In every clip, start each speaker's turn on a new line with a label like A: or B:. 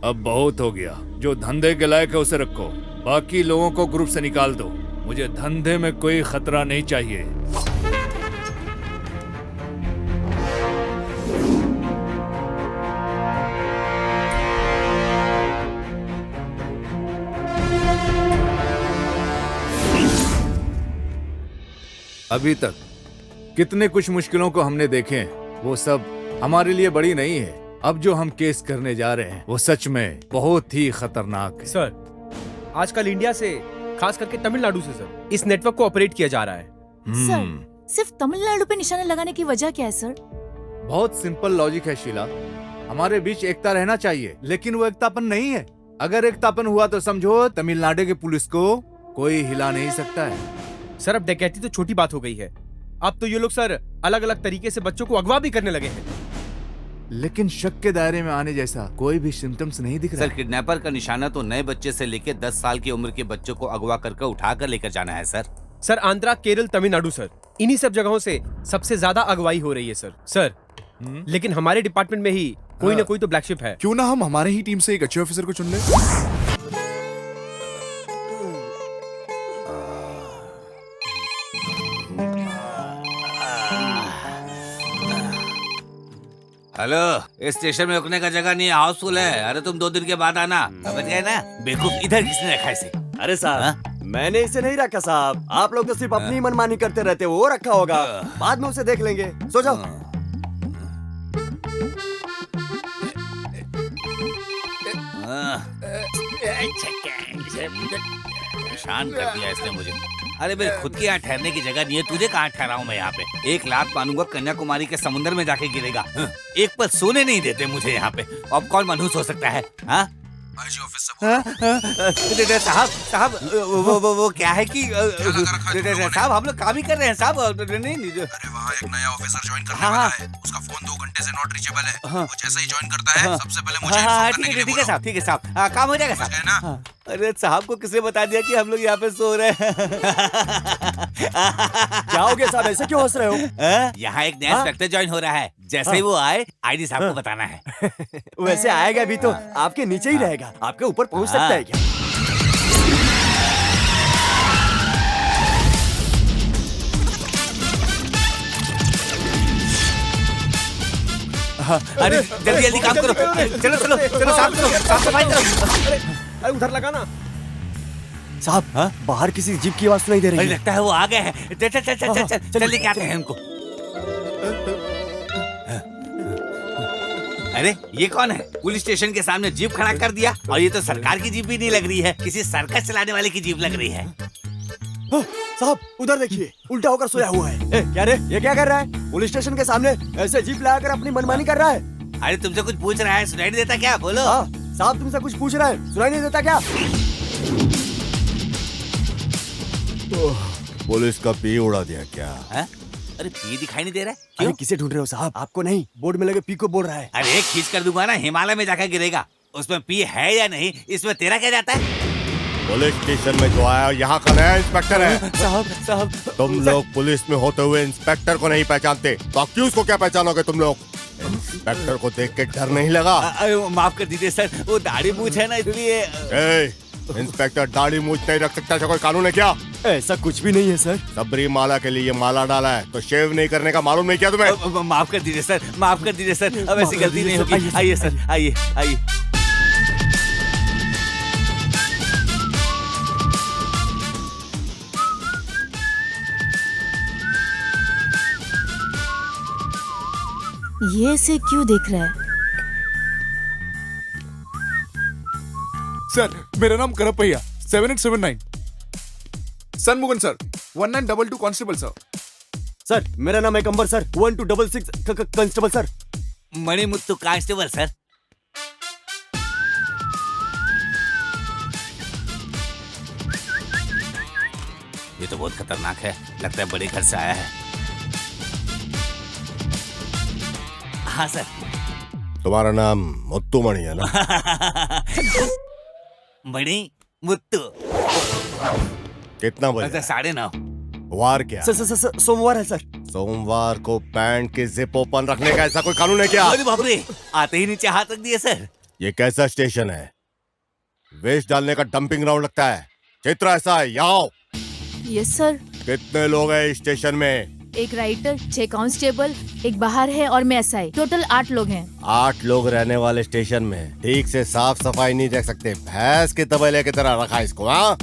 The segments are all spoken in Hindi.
A: अब बहुत हो गया। जो धंधे के लायक है उसे रखो, बाकी लोगों को ग्रुप से निकाल दो। मुझे धंधे में कोई खतरा नहीं चाहिए। अभी तक कितने कुछ मुश्किलों को हमने देखे हैं, वो सब हमारे लिए बड़ी नहीं है। अब जो हम केस करने जा रहे हैं वो सच में बहुत ही खतरनाक है।
B: सर, आजकल इंडिया से, खास करके तमिलनाडु से सर, इस नेटवर्क को ऑपरेट किया जा रहा है।
C: सर, सिर्फ तमिलनाडु पे निशाना लगाने की वजह क्या है सर?
A: बहुत सिंपल लॉजिक है शीला। हमारे बीच एकता रहना चाहिए, लेकिन वो एकतापन नहीं है। अगर एकतापन हुआ तो समझो तमिलनाडु की पुलिस को कोई हिला नहीं सकता है।
B: सर, अब डकैती तो छोटी बात हो गई है। अब तो ये लोग सर अलग अलग तरीके से बच्चों को अगवा भी करने लगे हैं।
A: लेकिन शक के दायरे में आने जैसा कोई भी सिम्टम्स नहीं दिख रहा।
D: सर, किडनैपर का निशाना तो नए बच्चे से लेकर 10 साल की उम्र के बच्चों को अगवा करके उठा कर लेकर जाना है sir.
B: Sir, Andhra, Kerala, Tamil Nadu sir, इन्हीं सब जगहों से सबसे ज्यादा अगवाई हो रही है सर। लेकिन हमारे डिपार्टमेंट में ही कोई ना कोई तो ब्लैक शिप है।
E: क्यों ना हम हमारे ही टीम से एक अच्छे ऑफिसर को चुन लें?
D: हेलो, इस स्टेशन में रुकने का जगह नहीं है, हाउसफुल है। अरे तुम 2 दिन के बाद आना, समझ गए ना? बेवकूफ, इधर किसने रखा इसे?
F: अरे साहब, मैंने इसे नहीं रखा साहब। आप लोग तो सिर्फ अपनी मनमानी करते रहते हो। वो रखा होगा, बाद में उसे देख लेंगे। सो जाओ।
D: परेशान कर दिया इसने मुझे। अरे मेरे खुद की यहाँ ठहरने की जगह नहीं है, तुझे कहाँ ठहराऊं मैं यहाँ पे? 1 लाख मानूंगा कन्याकुमारी के समुद्र में जाके गिरेगा। एक पल सोने नहीं देते मुझे यहाँ पे। अब कौन मनहूस हो सकता है? हाँ साहब, वो क्या है कि साहब, हम लोग काम ही कर रहे हैं साहब। नहीं,
E: अरे वहाँ एक नया ऑफिसर ज्वाइन करने वाला है। उसका फोन 2 घंटे से नॉट रीचेबल है। वो जैसे ही ज्वाइन करता है, सबसे पहले मुझे इन्फॉर्म करने के लिए बोलो।
D: ठीक है साहब, काम हो जाएगा साहब। अरे साहब को किसने बता दिया कि हम लोग यहाँ पे सो रहे हैं?
F: क्या हो गया साहब, ऐसे क्यों हंस रहे हो?
D: यहाँ एक नया इंस्पेक्टर ज्वाइन हो रहा है। जैसे ही वो आए, आईडी साहब को बताना है।
F: वैसे आएगा भी तो आपके नीचे ही रहेगा, आपके ऊपर पहुँच सकता है क्या?
D: अरे जल्दी जल्दी काम करो। चलो चलो चलो, साफ सफाई करो।
B: अरे उधर लगा ना
F: साहब। बाहर किसी जीप की आवाज सुनाई दे रही है।
D: लगता है वो आ गए हैं। चल लेके आते हैं उनको। अरे ये कौन है? पुलिस स्टेशन के सामने जीप खड़ा कर दिया, और ये तो सरकार की जीप भी नहीं लग रही है, किसी सर्कस चलाने वाले की जीप लग रही है।
F: साहब उधर देखिए, उल्टा होकर सोया हुआ है। क्या रे, ये क्या कर रहा है? पुलिस स्टेशन के सामने ऐसे जीप लगाकर अपनी मनमानी कर रहा है।
D: अरे तुमसे कुछ पूछ रहा है, सुनाई नहीं देता क्या? बोलो।
F: साहब तुमसे कुछ पूछ रहा है, सुनाई नहीं देता क्या?
G: पुलिस का पी उड़ा दिया क्या?
D: अरे पी दिखाई नहीं दे रहा है?
F: क्यों? किसे ढूंढ रहे हो साहब? आपको नहीं, बोर्ड में लगे पी को बोल रहा है।
D: अरे खींच कर दूंगा ना, हिमालय में जाकर गिरेगा। उसमें पी है या नहीं, इसमें तेरा क्या जाता है?
G: पुलिस स्टेशन में जो आया यहाँ का नया इंस्पेक्टर है।
F: साहब
G: तुम लोग पुलिस में होते हुए इंस्पेक्टर को नहीं पहचानते, तो अक्यूज को क्या पहचानोगे तुम लोग? इंस्पेक्टर को देख के डर नहीं लगा?
D: माफ कर दीजिए सर, वो दाढ़ी मूछ है ना, इसलिए।
G: इंस्पेक्टर दाढ़ी मूछ नहीं रख सकता, ऐसा कोई कानून है क्या?
F: ऐसा कुछ भी नहीं है सर।
G: सबरी माला के लिए ये माला डाला है, तो शेव नहीं करने का मालूम नहीं क्या तुम्हें?
D: माफ कर दीजिए सर, माफ कर दीजिए सर, अब ऐसी गलती नहीं होगी। आइए सर, आइए आइए।
C: ये ऐसे क्यों देख रहा है?
E: सर, मेरा नाम Karuppaiya, 7879। Shanmugam sir, 1922 constable sir.
F: Sir मेरा नाम है Kambar sir, 1266 constable sir.
D: Manimuthu constable sir. ये तो बहुत खतरनाक है, लगता है बड़े घर से आया है। हाँ सर।
G: तुम्हारा नाम मुत्तु मणि है ना?
D: मणि मुत्तु।
G: कितना बजे?
D: 9:30।
G: वार क्या?
F: सोमवार है सर।
G: सोमवार को पैंट की जिप ओपन रखने का ऐसा कोई कानून है क्या?
D: अरे बाप रे, आते ही नीचे हाथ रख दिए सर।
G: ये कैसा स्टेशन है? वेस्ट डालने का डंपिंग ग्राउंड लगता है। चित्र ऐसा है, यहाँ आओ।
C: Yes sir.
G: कितने लोग हैं इस स्टेशन में?
C: एक राइटर, 6 कांस्टेबल, एक बाहर है और मैं एसआई, टोटल 8 लोग हैं।
G: 8 लोग रहने वाले स्टेशन में ठीक से साफ सफाई नहीं देख सकते। भैंस के तबेले की तरह रखा इसको। हाँ?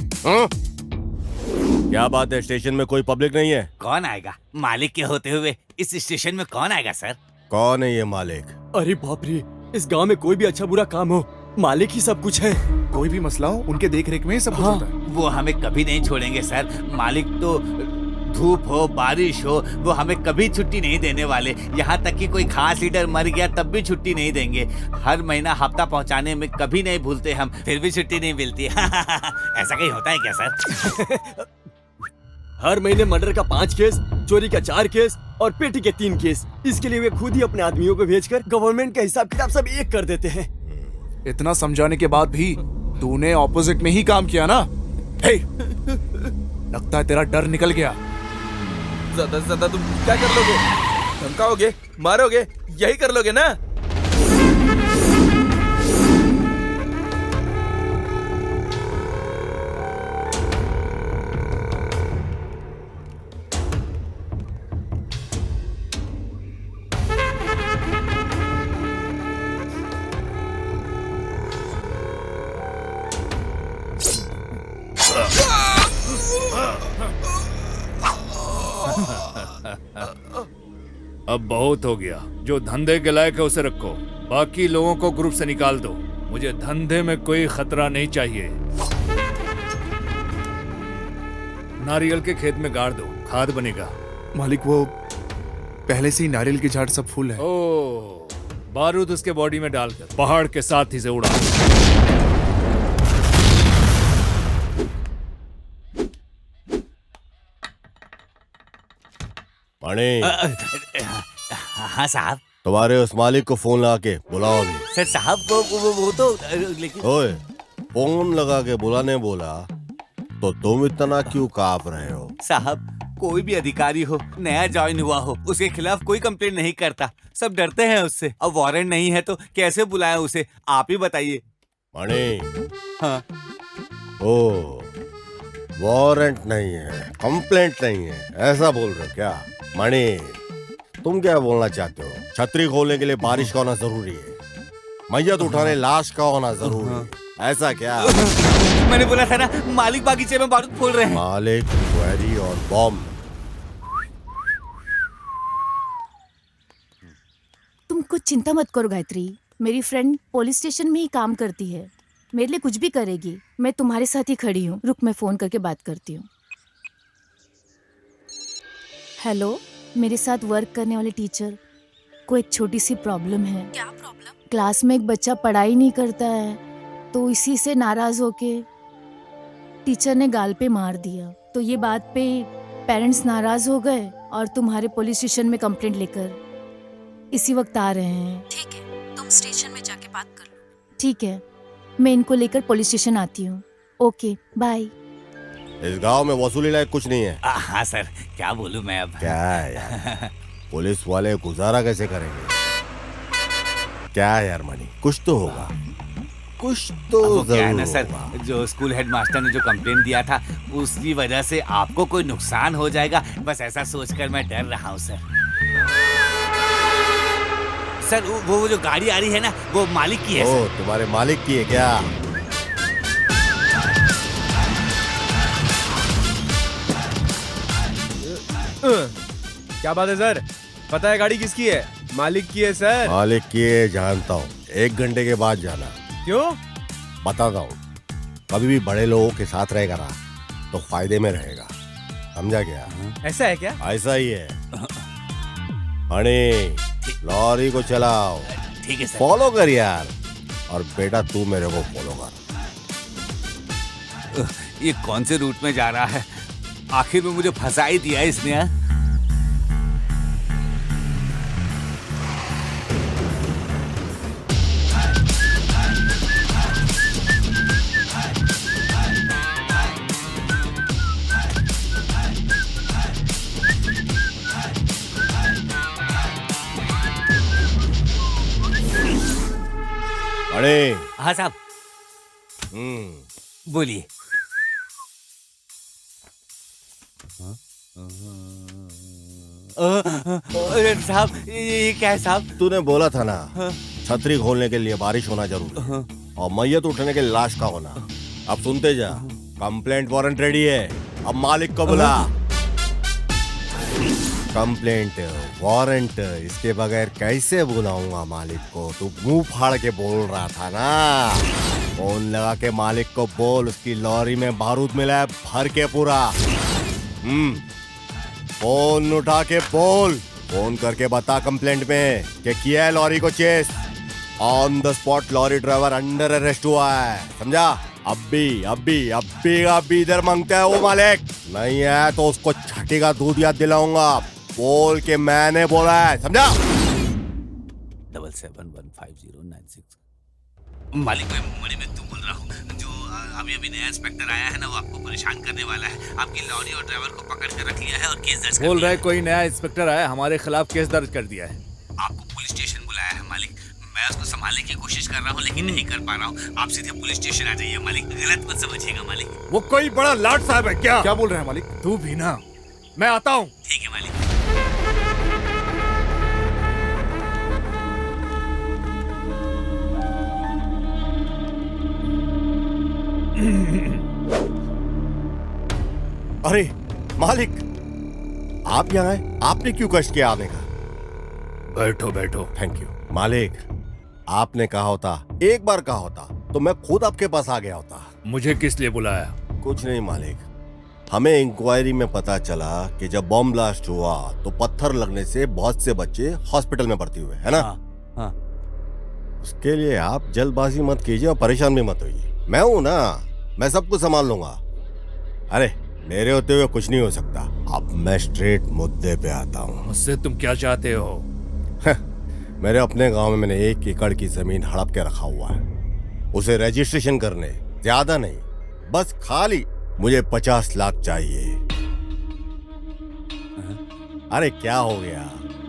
G: क्या बात है, स्टेशन में कोई पब्लिक नहीं है?
D: कौन आएगा? मालिक के होते हुए इस स्टेशन में कौन आएगा सर?
G: कौन है ये मालिक?
F: अरे बाप रे, इस गांव में कोई भी अच्छा बुरा काम हो, मालिक ही सब कुछ है।
H: कोई भी मसला हो उनके देख रेख में ही सब कुछ होता है।
D: वो हमें कभी नहीं छोड़ेंगे सर। मालिक तो धूप हो बारिश हो वो हमें कभी छुट्टी नहीं देने वाले। यहाँ तक कि कोई खास लीडर मर गया तब भी छुट्टी नहीं देंगे। हर महीना हफ्ता पहुँचाने में कभी नहीं भूलते हम, फिर भी छुट्टी नहीं मिलती। ऐसा कहीं होता है क्या सर?
F: हर महीने मर्डर का 5 केस, चोरी का 4 केस और पेटी के 3 केस। इसके लिए वे खुद ही अपने आदमियों को भेजकर गवर्नमेंट का हिसाब किताब सब एक कर देते हैं।
H: इतना समझाने के बाद भी तूने ऑपोजिट में ही काम किया ना? हे, लगता है तेरा डर निकल गया।
I: ज्यादा से ज्यादा तुम क्या कर लोगे? धमकाओगे, मारोगे, यही कर लोगे ना?
A: अब बहुत हो गया। जो धंधे के लायक है उसे रखो, बाकी लोगों को ग्रुप से निकाल दो। मुझे धंधे में कोई खतरा नहीं चाहिए। नारियल के खेत में गाड़ दो, खाद बनेगा।
H: मालिक वो पहले से ही नारियल की झाड़ सब फूल है।
A: ओ, बारूद उसके बॉडी में डालकर पहाड़ के साथ ही से उड़ा।
G: मणि,
D: हाँ साहब।
G: तुम्हारे उस मालिक को फोन लगा के बुलाओ अभी।
D: सर साहब वो तो लेकिन
G: ओए, फोन लगा के बुलाने बोला तो तुम इतना क्यों कांप रहे हो?
D: साहब, कोई भी अधिकारी हो, नया ज्वाइन हुआ हो, उसके खिलाफ कोई कंप्लेंट नहीं करता। सब डरते हैं उससे। अब वारंट नहीं है तो कैसे बुलाएं उसे, आप ही बताइए।
G: मणि,
D: हाँ।
G: ओ, वारंट नहीं है, कंप्लेंट नहीं है, ऐसा बोल रहे हो क्या? मणि, तुम क्या बोलना चाहते हो? छतरी खोलने के लिए बारिश का होना जरूरी है, मैयत उठाने लाश का होना जरूरी है, ऐसा क्या?
D: मैंने बोला था ना, मालिक बागीचे में बारूद फोड़ रहे हैं।
G: मालिक, क्वेरी और बॉम्ब।
C: तुम कुछ चिंता मत करो गायत्री, मेरी फ्रेंड पुलिस स्टेशन में ही काम करती है, मेरे लिए कुछ भी करेगी। मैं तुम्हारे साथ ही खड़ी हूँ। रुक, मैं फोन करके बात करती हूँ। हेलो, मेरे साथ वर्क करने वाले टीचर को एक छोटी सी प्रॉब्लम है। क्या प्रॉब्लम? क्लास में एक बच्चा पढ़ाई नहीं करता है, तो इसी से नाराज होके टीचर ने गाल पे मार दिया। तो ये बात पे पेरेंट्स नाराज हो गए और तुम्हारे पुलिस स्टेशन में कंप्लेंट लेकर इसी वक्त आ रहे हैं। ठीक है, तुम स्टेशन में जाके बात कर लो। ठीक है, मैं इनको लेकर पुलिस स्टेशन आती हूँ। Okay, bye.
G: इस गांव में वसूली लायक कुछ नहीं है।
D: हाँ सर, क्या बोलूं मैं अब।
G: क्या है यार, पुलिस वाले गुजारा कैसे करेंगे? क्या है यार मणि, कुछ तो होगा, कुछ तो
D: वो क्या है ना
G: जरूर
D: सर,
G: होगा।
D: जो स्कूल हेडमास्टर ने जो कंप्लेंट दिया था उसकी वजह से आपको कोई नुकसान हो जाएगा, बस ऐसा सोचकर मैं डर रहा हूँ सर। सर वो जो गाड़ी आ रही है ना, वो मालिक की है
G: ओ,
D: सर।
G: तुम्हारे मालिक की है क्या?
B: क्या बात है सर? पता है गाड़ी किसकी है? मालिक की है सर।
G: मालिक की है जानता हूँ, 1 घंटे के बाद जाना।
B: क्यों?
G: बताता हूँ, कभी भी बड़े लोगों के साथ रहेगा ना तो फायदे में रहेगा, समझा क्या?
B: ऐसा है क्या?
G: ऐसा ही है। मणि, लॉरी को चलाओ,
D: ठीक है सर।
G: फॉलो कर यार, और बेटा तू मेरे को फॉलो कर।
D: ये कौन से रूट में जा रहा है? आखिर में मुझे फंसा ही दिया इसने। हाँ?
G: अरे
D: हाँ साहब बोलिए। अरे साहब ये क्या है साहब?
G: तूने बोला था ना छतरी खोलने के लिए बारिश होना जरूरी है और मैयत उठने के लिए लाश का होना। अब सुनते जा, कंप्लेंट वारंट रेडी है, अब मालिक को बुला। कंप्लेंट वारंट इसके बगैर कैसे बुलाऊंगा मालिक को? तू मुंह फाड़ के बोल रहा था ना। फोन लगा के मालिक को बोल उसकी लॉरी में बारूद मिला है भर के पूरा। फोन उठा के बोल, फोन करके बता कंप्लेंट में कि किया है लॉरी को chase. On the spot lorry driver under arrest हुआ है, समझा? अभी इधर मांगता है वो मालिक, नहीं है तो उसको छठी का दूध याद दिलाऊंगा। बोल के मैंने बोला है, समझा?
D: 77150996। मालिक मैं मुंबई में बोल रहा हूँ। जो अभी नया इंस्पेक्टर आया है ना, वो आपको परेशान करने वाला है। आपकी लॉरी और ड्राइवर को पकड़ कर रख लिया है और केस दर्ज कर
A: बोल
D: दिया
A: रहे कोई नया इंस्पेक्टर आया, हमारे खिलाफ केस दर्ज कर दिया है।
D: आपको पुलिस स्टेशन बुलाया है मालिक। मैं उसको संभालने की कोशिश कर रहा हूँ लेकिन नहीं कर पा रहा हूँ। आप सीधे पुलिस स्टेशन आ जाइए मालिक, गलत मत समझिएगा मालिक।
A: वो कोई बड़ा लाट साहब है क्या?
H: क्या बोल रहे हैं मालिक?
A: तू भी ना, मैं आता हूँ।
D: ठीक है मालिक।
G: अरे मालिक, आप यहाँ आए, आपने क्यों कष्ट किया आने का?
A: बैठो बैठो।
G: थैंक यू मालिक, आपने कहा होता, एक बार कहा होता तो मैं खुद आपके पास आ गया होता।
A: मुझे किस लिए बुलाया?
G: कुछ नहीं मालिक, हमें इंक्वायरी में पता चला कि जब बॉम्ब ब्लास्ट हुआ तो पत्थर लगने से बहुत से बच्चे हॉस्पिटल में भर्ती हुए, है ना?
D: हाँ।
G: उसके लिए आप जल्दबाजी मत कीजिए और परेशान भी मत होइए। मैं हूं ना, मैं सब कुछ संभाल लूंगा। अरे मेरे होते हुए कुछ नहीं हो सकता। अब मैं स्ट्रेट मुद्दे पे आता हूँ।
A: मुझसे तुम क्या चाहते हो?
G: मेरे अपने गांव में मैंने 1 एकड़ की जमीन हड़प के रखा हुआ है, उसे रजिस्ट्रेशन करने, ज्यादा नहीं, बस खाली मुझे 50 लाख चाहिए। अरे क्या हो गया,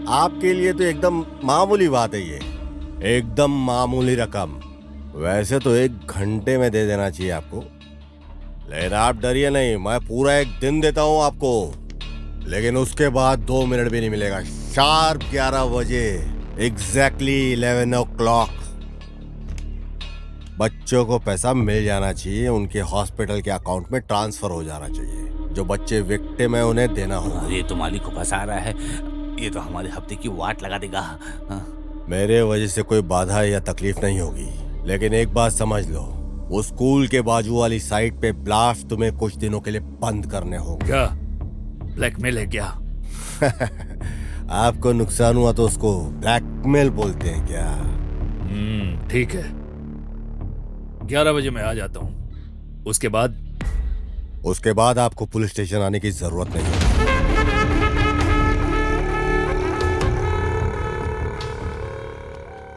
G: आपके लिए तो एकदम मामूली बात है ये, एकदम मामूली रकम। वैसे तो 1 घंटे में दे देना चाहिए आपको, लेकिन आप डरिए नहीं, मैं पूरा 1 दिन देता हूं आपको, लेकिन उसके बाद 2 मिनट भी नहीं मिलेगा। शार्प 11 बजे, एग्जैक्टली 11 o'clock बच्चों को पैसा मिल जाना चाहिए, उनके हॉस्पिटल के अकाउंट में ट्रांसफर हो जाना चाहिए। जो बच्चे विक्टिम है उन्हें देना होगा।
D: ये तो मालिक को फंसा रहा है, ये तो हमारे हफ्ते की वाट लगा देगा।
G: मेरे वजह से कोई बाधा या तकलीफ नहीं होगी, लेकिन एक बात समझ लो, वो स्कूल के बाजू वाली साइट पे ब्लास्ट तुम्हें कुछ दिनों के लिए बंद करने होंगे।
A: क्या ब्लैकमेल है क्या?
G: आपको नुकसान हुआ तो उसको ब्लैकमेल बोलते हैं क्या?
A: ठीक है, 11 बजे मैं आ जाता हूँ। उसके बाद आपको पुलिस स्टेशन आने की जरूरत नहीं है।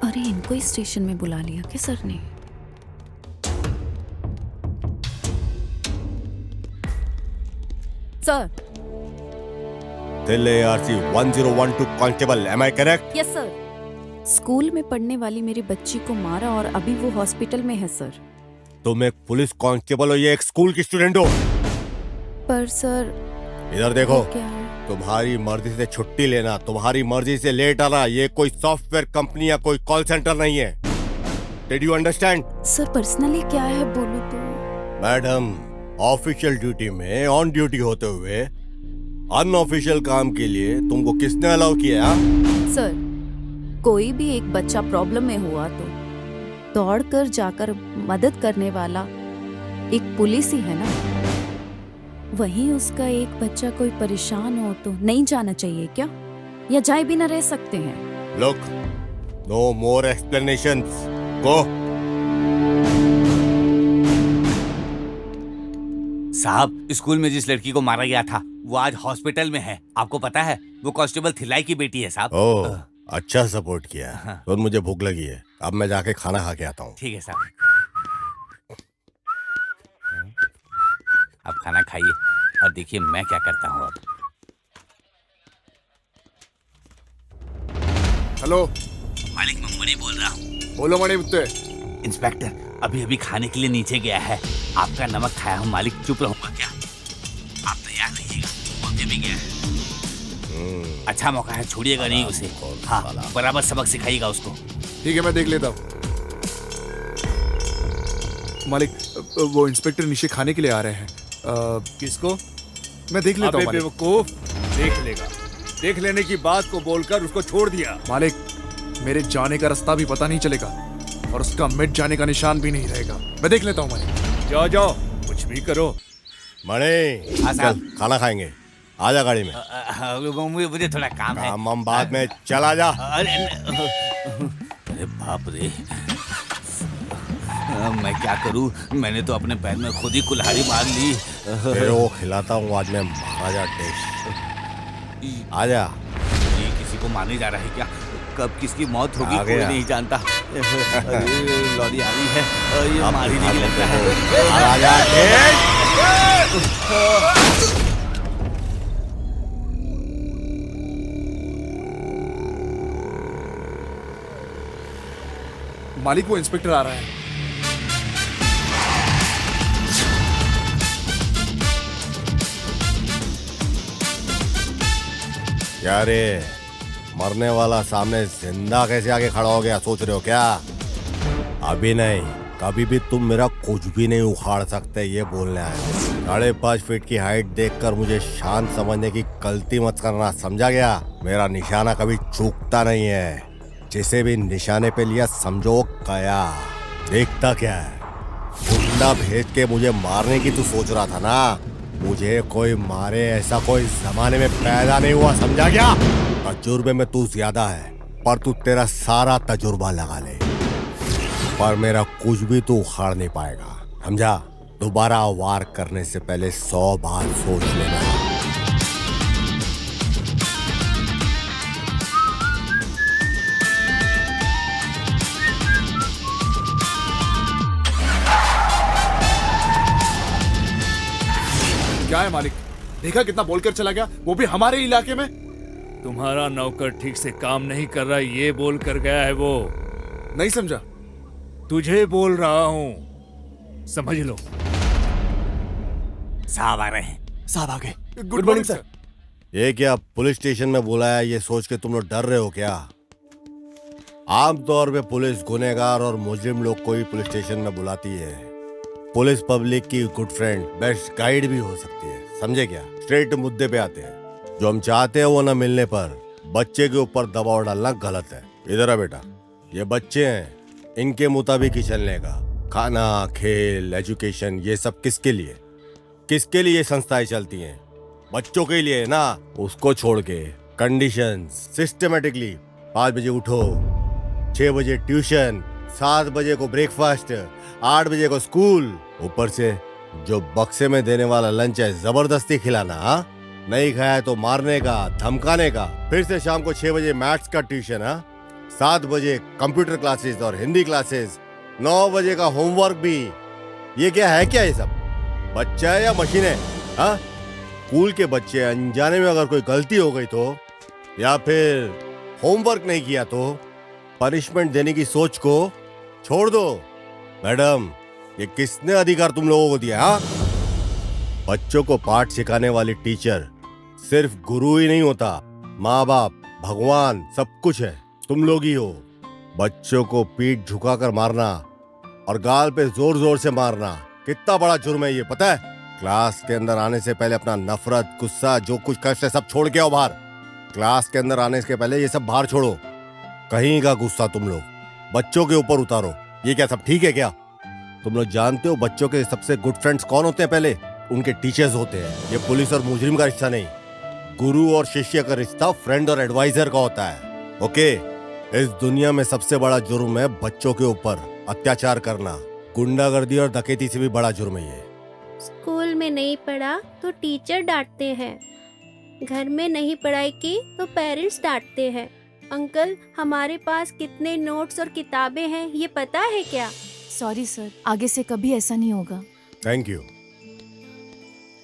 C: अरे इनको ही स्टेशन में बुला लिया क्या सर ने? Sir.
G: Delhi ARC 1012 constable, am I correct?
C: Yes sir. School में पढ़ने वाली मेरी बच्ची को मारा और अभी वो हॉस्पिटल में है सर।
G: तुम एक पुलिस कांस्टेबल हो या एक स्कूल की स्टूडेंट हो?
C: पर सर
G: इधर देखो,
C: क्या है?
G: तुम्हारी मर्जी से छुट्टी लेना, तुम्हारी मर्जी से लेट आना, ये कोई सॉफ्टवेयर कंपनी या कोई कॉल सेंटर नहीं है। Did you understand?
C: Sir personally क्या है बोलो तो।
G: मैडम, ऑफिशियल ड्यूटी में ऑन ड्यूटी होते हुए अनऑफिशियल काम के लिए तुमको किसने अलाउ किया?
C: सर कोई भी एक बच्चा प्रॉब्लम में हुआ तो दौड़कर जाकर मदद करने वाला एक पुलिस ही है ना। वहीं उसका एक बच्चा कोई परेशान हो तो नहीं जाना चाहिए क्या, या जाए भी ना रह सकते हैं?
G: लुक, नो मोर एक्सप्लेनेशंस, गो।
D: साहब, स्कूल में जिस लड़की को मारा गया था वो आज हॉस्पिटल में है, आपको पता है? वो कांस्टेबल थिलाई की बेटी है साहब।
G: ओह, अच्छा सपोर्ट किया। तो मुझे भूख लगी है, अब मैं जाके खाना खा के आता हूँ।
D: ठीक है साहब, अब खाना खाइए और देखिए मैं क्या करता हूँ अब।
H: हेलो
D: मालिक, मैं मणि बोल रहा हूँ।
H: बोलो मणि मुत्ते।
D: इंस्पेक्टर अभी अभी खाने के लिए नीचे गया है। आपका नमक खाया हूँ मालिक, चुप रहूंगा क्या? आप तैयार रहिएगा, वो अभी भी गया है। अच्छा मौका है, छोड़िएगा नहीं उसे। हाँ, बराबर सबक सिखाइएगा उसको।
H: ठीक है, मैं देख लेता हूँ। मालिक, वो इंस्पेक्टर नीचे खाने के लिए आ रहे हैं।
A: किसको?
H: मैं देख लेता हूँ
A: अबे
H: मालिक।
A: बेवकूफ, देख लेगा। देख लेने की बात को बोलकर उसको छोड़ दिया।
H: मालिक, मेरे जाने का रास्ता भी पता नहीं चलेगा और उसका मिट जाने का निशान भी नहीं रहेगा। मैं देख लेता हूँ मालिक।
A: जाओ जाओ, कुछ भी करो।
G: मणि,
D: हाँ, साहब।
G: चल खाना खाएंगे। आजा गाड़ी में।
D: मुझे थोड़ा काम है।
G: काम हम बाद में, चल आजा।
D: अरे बाप रे, मैं क्या करूं? मैंने तो अपने पैर में खुद ही कुल्हाड़ी मार ली।
G: तेरे को खिलाता हूँ आज मैं महाराजा टेस्ट। आजा।
D: ये किसी को मारने जा रहा है क्या? कब किसकी मौत होगी
G: आ
D: कोई
G: गया।
D: नहीं जानता। अरे लॉरी आ गई है, ये मार ही नहीं लगता है।
G: महाराजा टेस्ट।
H: मालिक, वो इंस्पेक्टर आ रहा है।
G: क्या रे, मरने वाला सामने जिंदा कैसे आके खड़ा हो गया, सोच रहे हो क्या? अभी नहीं, कभी भी तुम मेरा कुछ भी नहीं उखाड़ सकते, ये बोलने आए। 5.5 फीट की हाइट देखकर मुझे शांत समझने की गलती मत करना, समझा गया? मेरा निशाना कभी चूकता नहीं है। जिसे भी निशाने पे लिया समझो गया। देखता क्या है, गुंडा भेज के मुझे मारने की तू सोच रहा था ना? मुझे कोई मारे ऐसा कोई जमाने में पैदा नहीं हुआ, समझा क्या? तजुर्बे में तू ज्यादा है, पर तू तेरा सारा तजुर्बा लगा ले, पर मेरा कुछ भी तू उखाड़ नहीं पाएगा, समझा? दोबारा वार करने से पहले 100 बार सोच लेना।
H: क्या है मालिक? देखा कितना बोलकर चला गया, वो भी हमारे इलाके में।
A: तुम्हारा नौकर ठीक से काम नहीं कर रहा, ये बोल कर गया है वो।
H: नहीं समझा?
A: तुझे बोल रहा हूँ, समझ लो।
D: साहब आ रहे हैं।
F: साहब आ गए।
H: Good morning sir.
G: ये क्या पुलिस स्टेशन में बुलाया, ये सोच के तुम लोग डर रहे हो क्या? आमतौर पे पुलिस गुनहगार और मुजरिम लोग को ही पुलिस स्टेशन में बुलाती है। पुलिस पब्लिक की गुड फ्रेंड, बेस्ट गाइड भी हो सकती है, समझे क्या? स्ट्रेट मुद्दे पे आते हैं। जो हम चाहते हैं वो न मिलने पर बच्चे के ऊपर दबाव डालना गलत है। इधर आ बेटा, ये बच्चे हैं, इनके मुताबिक ही चलने का। खाना, खेल, एजुकेशन, ये सब किसके लिए? किसके लिए ये संस्थाएं चलती हैं? बच्चों के लिए ना। उसको छोड़ के कंडीशंस सिस्टमेटिकली 5 बजे उठो, 6 बजे ट्यूशन, 7 बजे को ब्रेकफास्ट, 8 बजे को स्कूल, ऊपर से जो बक्से में देने वाला लंच है जबरदस्ती खिलाना। हाँ, नहीं खाया तो मारने का, धमकाने का। फिर से शाम को 6 बजे मैथ्स का ट्यूशन। हाँ, 7 बजे कंप्यूटर क्लासेस और हिंदी क्लासेस, 9 बजे का होमवर्क भी। ये क्या है, क्या ये सब? बच्चा है या मशीन है? हाँ, स्कूल के बच्चे अनजाने में अगर कोई गलती हो गई तो, या फिर होमवर्क नहीं किया तो पनिशमेंट देने की सोच को छोड़ दो। मैडम, ये किसने अधिकार तुम लोगों को दिया? हाँ, बच्चों को पाठ सिखाने वाली टीचर सिर्फ गुरु ही नहीं होता, माँ बाप, भगवान, सब कुछ है। तुम लोग ही हो। बच्चों को पीठ झुकाकर मारना और गाल पे जोर जोर से मारना कितना बड़ा जुर्म है, ये पता है? क्लास के अंदर आने से पहले अपना नफरत, गुस्सा, जो कुछ कष्ट है सब छोड़ के आओ बाहर। क्लास के अंदर आने के पहले ये सब बाहर छोड़ो। कहीं का गुस्सा तुम लोग बच्चों के ऊपर उतारो। ये क्या सब ठीक है क्या? तुम लोग जानते हो बच्चों के सबसे गुड फ्रेंड्स कौन होते हैं? पहले उनके टीचर्स होते हैं। ये पुलिस और मुजरिम का रिश्ता नहीं, गुरु और शिष्य का रिश्ता फ्रेंड और एडवाइजर का होता है। ओके, इस दुनिया में सबसे बड़ा जुर्म है बच्चों के ऊपर अत्याचार करना। गुंडागर्दी और डकैती से भी बड़ा जुर्म है ये।
J: स्कूल में नहीं पढ़ा तो टीचर डांटते हैं, घर में नहीं पढ़ाई की तो पेरेंट्स डांटते हैं। अंकल, हमारे पास कितने नोट्स और किताबें हैं ये पता है क्या?
C: सॉरी सर, आगे से कभी ऐसा नहीं होगा।
G: Thank you.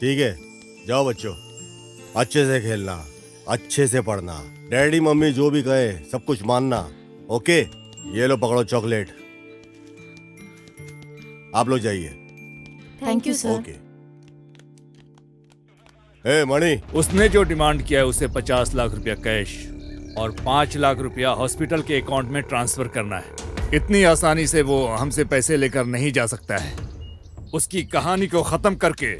G: ठीक है, जाओ बच्चों, अच्छे से खेलना, अच्छे से पढ़ना, डैडी मम्मी जो भी कहे सब कुछ मानना। ओके, ये लो पकड़ो चॉकलेट। आप लोग जाइए।
C: Thank you sir.
G: ओके। ए मणि,
A: उसने जो डिमांड किया है उसे 50 लाख रुपया कैश और 5 लाख रुपया हॉस्पिटल के अकाउंट में ट्रांसफर करना है। इतनी आसानी से वो हमसे पैसे लेकर नहीं जा सकता है। उसकी कहानी को खत्म करके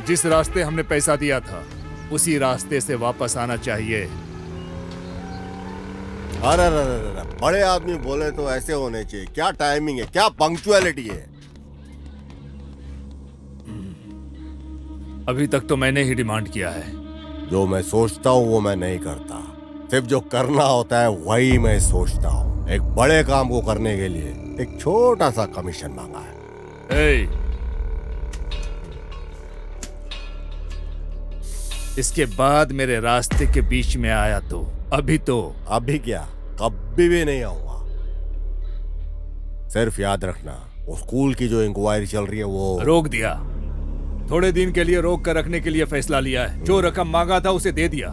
A: जिस रास्ते हमने पैसा दिया था उसी रास्ते से वापस आना चाहिए।
G: अरे बड़े आदमी बोले तो ऐसे होने चाहिए। क्या टाइमिंग है, क्या पंक्चुअलिटी है।
A: अभी तक तो मैंने ही डिमांड किया है।
G: जो मैं सोचता हूँ वो मैं नहीं करता, सिर्फ जो करना होता है वही मैं सोचता हूँ। एक बड़े काम को करने के लिए एक छोटा सा कमीशन मांगा है।
A: ए, इसके बाद मेरे रास्ते के बीच में आया तो
G: अभी क्या, कभी भी नहीं आऊंगा। सिर्फ याद रखना, वो स्कूल की जो इंक्वायरी चल रही है वो
A: रोक दिया। थोड़े दिन के लिए रोक कर रखने के लिए फैसला लिया है। जो रकम मांगा था उसे दे दिया।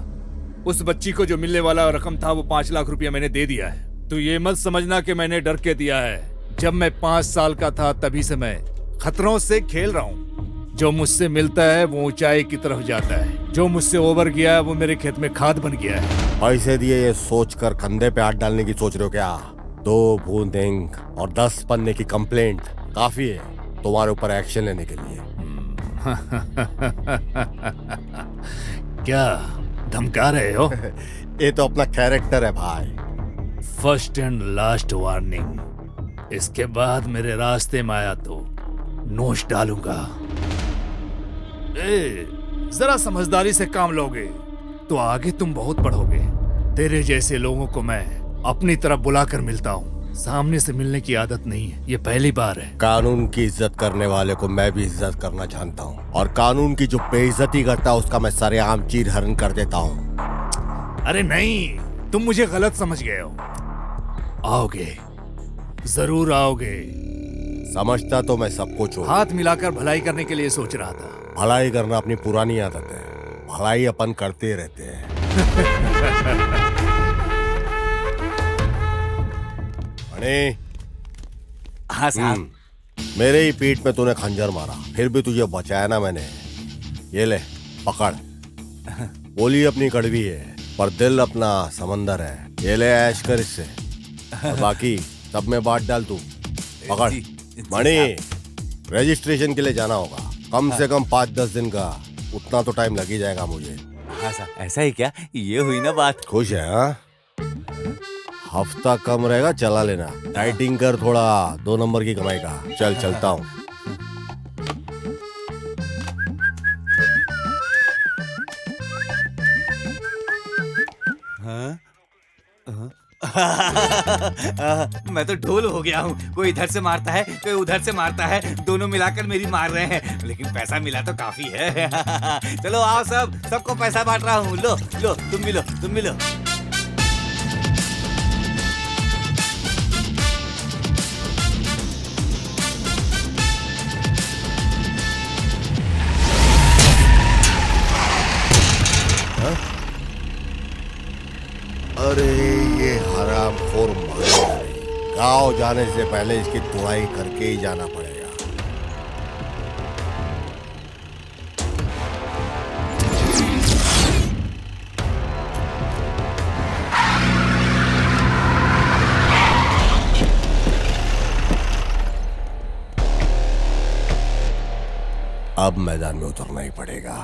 A: उस बच्ची को जो मिलने वाला रकम था वो 5 लाख रुपया मैंने दे दिया है। तो ये मत समझना कि मैंने डर के दिया है। जब मैं 5 साल का था तभी से मैं खतरों से खेल रहा हूँ। जो मुझसे मिलता है वो ऊंचाई की तरफ जाता है, जो मुझसे ओवर गया है वो मेरे खेत में खाद बन गया है।
G: पैसे दिए ये सोचकर कंधे पे हाथ डालने की सोच रहे हो क्या? 2 बूंद इंक और 10 पन्ने की कंप्लेंट काफी है तुम्हारे ऊपर एक्शन लेने के लिए।
A: क्या धमका रहे हो?
G: ये तो अपना कैरेक्टर है भाई।
A: First and last warning. इसके बाद मेरे रास्ते में आया तो नोच डालूंगा। जरा समझदारी से काम लोगे तो आगे तुम बहुत बढ़ोगे। तेरे जैसे लोगों को मैं अपनी तरफ बुलाकर मिलता हूँ, सामने से मिलने की आदत नहीं है। ये पहली बार है।
G: कानून की इज्जत करने वाले को मैं भी इज्जत करना जानता हूँ, और कानून की जो बेइज्जती करता है उसका मैं सरेआम चीर हरण कर देता हूँ।
A: अरे नहीं, तुम मुझे गलत समझ गए हो। आओगे, जरूर आओगे।
G: समझता तो मैं सब कुछ हूँ।
A: हाथ मिलाकर भलाई करने के लिए सोच रहा था।
G: भलाई करना अपनी पुरानी आदत है, भलाई अपन करते रहते हैं। मणि,
D: हाँ साहब।
G: मेरे ही पीठ में तूने खंजर मारा, फिर भी तुझे बचाया ना मैंने। ये ले पकड़। बोली अपनी कड़वी है पर दिल अपना समंदर है। ये ले ऐश कर इससे, और बाकी सब में बांट डाल तू। पकड़। मणि, रजिस्ट्रेशन के लिए जाना होगा, कम से कम 5-10 दिन का, उतना तो टाइम लग ही जाएगा मुझे।
D: हाँ साहब, ऐसा ही क्या? ये हुई ना बात।
G: खुश है? हाँ, हफ्ता कम रहेगा, चला लेना। डाइटिंग कर थोड़ा, 2 नंबर की कमाई का। चल चलता हूँ।
D: मैं तो ढोल हो गया हूँ। कोई इधर से मारता है, कोई उधर से मारता है, दोनों मिलाकर मेरी मार रहे हैं, लेकिन पैसा मिला तो काफी है। चलो आओ सब, सबको पैसा बांट रहा हूँ। लो लो, तुम भी लो, तुम भी लो।
G: अरे ये हरामखोर मरेगा नहीं। गाँव जाने से पहले इसकी तुड़ाई करके ही जाना पड़ेगा। अब मैदान में उतरना ही पड़ेगा।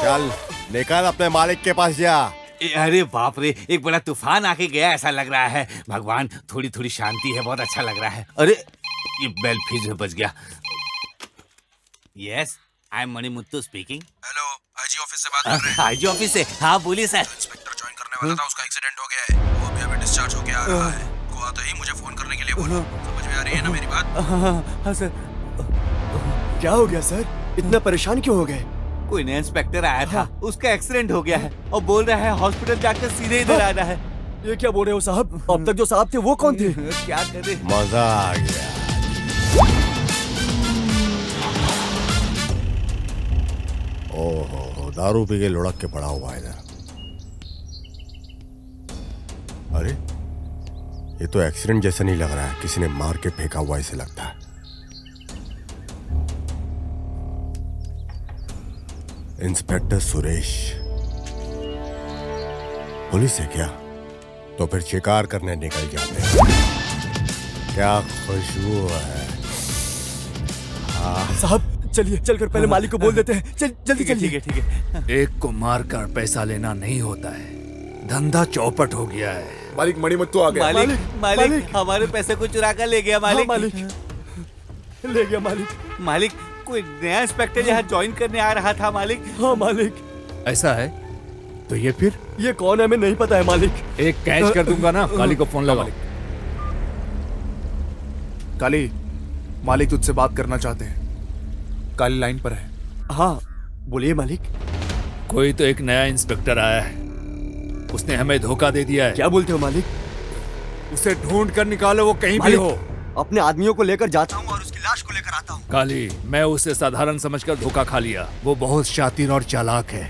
G: चल निकल अपने मालिक के पास जा।
D: अरे बाप रे, एक बड़ा तूफान आके गया ऐसा लग रहा है। भगवान, थोड़ी थोड़ी शांति है, बहुत अच्छा लग रहा है। अरे ये बेल फिर से बज गया। Yes, I am Manimuthu speaking.
E: Hello, IG office से बात कर रहे हैं।
D: आईजी ऑफिस से? हाँ बोलिए सर।
E: इंस्पेक्टर ज्वाइन करने वाला था, उसका एक्सीडेंट हो गया है, वो भी अभी डिस्चार्ज होके आ रहा है। को आते ही मुझे फोन करने के लिए बोलो। समझ में आ रही है ना मेरी बात?
D: हाँ सर।
F: क्या हो गया सर? इतना परेशान क्यों हो गए?
D: कोई नया इंस्पेक्टर आया था, उसका एक्सीडेंट हो गया है और बोल रहा है हॉस्पिटल जाकर सीधे इधर आना है।
F: ये क्या बोल रहे हो साहब? अब तक जो साहब थे वो कौन थे?
D: क्या करे?
G: मजा आ गया। ओहो, दारू पी के लुढ़क के पड़ा हुआ है इधर। अरे ये तो एक्सीडेंट जैसा नहीं लग रहा है, किसी ने मार के फेंका हुआ ऐसे लगता है। इंस्पेक्टर सुरेश पुलिस है क्या? तो फिर शिकार करने निकल जाते हैं। क्या खुशबू है।
F: साहब चलिए, चलकर पहले मालिक को बोल देते हैं। जल्दी चलिए।
D: ठीक है।
A: एक को मारकर पैसा लेना नहीं होता है, धंधा चौपट हो गया है।
H: मालिक मणिमुत्तु आ गया।
D: मालिक हमारे पैसे को चुरा कर ले गया। मालिक
F: ले गया मालिक।
D: मालिक, कोई नया इंस्पेक्टर यहाँ ज्वाइन करने आ रहा था मालिक।
F: हाँ मालिक।
A: ऐसा है तो ये फिर
F: ये कौन है हमें नहीं पता है मालिक।
A: एक कैच कर दूंगा ना। काली को फोन लगाओ।
H: काली, मालिक तुझसे बात करना चाहते हैं। काली लाइन पर है।
F: हाँ बोलिए मालिक।
A: कोई तो एक नया इंस्पेक्टर आया है, उसने हमें धोखा दे दिया है।
F: क्या बोलते हो मालिक?
A: उसे ढूंढ कर निकालो, वो कहीं भी हो।
F: अपने आदमियों को लेकर जाता हूँ और उसकी लाश को लेकर आता हूँ।
A: काली, मैं उसे साधारण समझकर धोखा खा लिया। वो बहुत शातिर और चालाक है।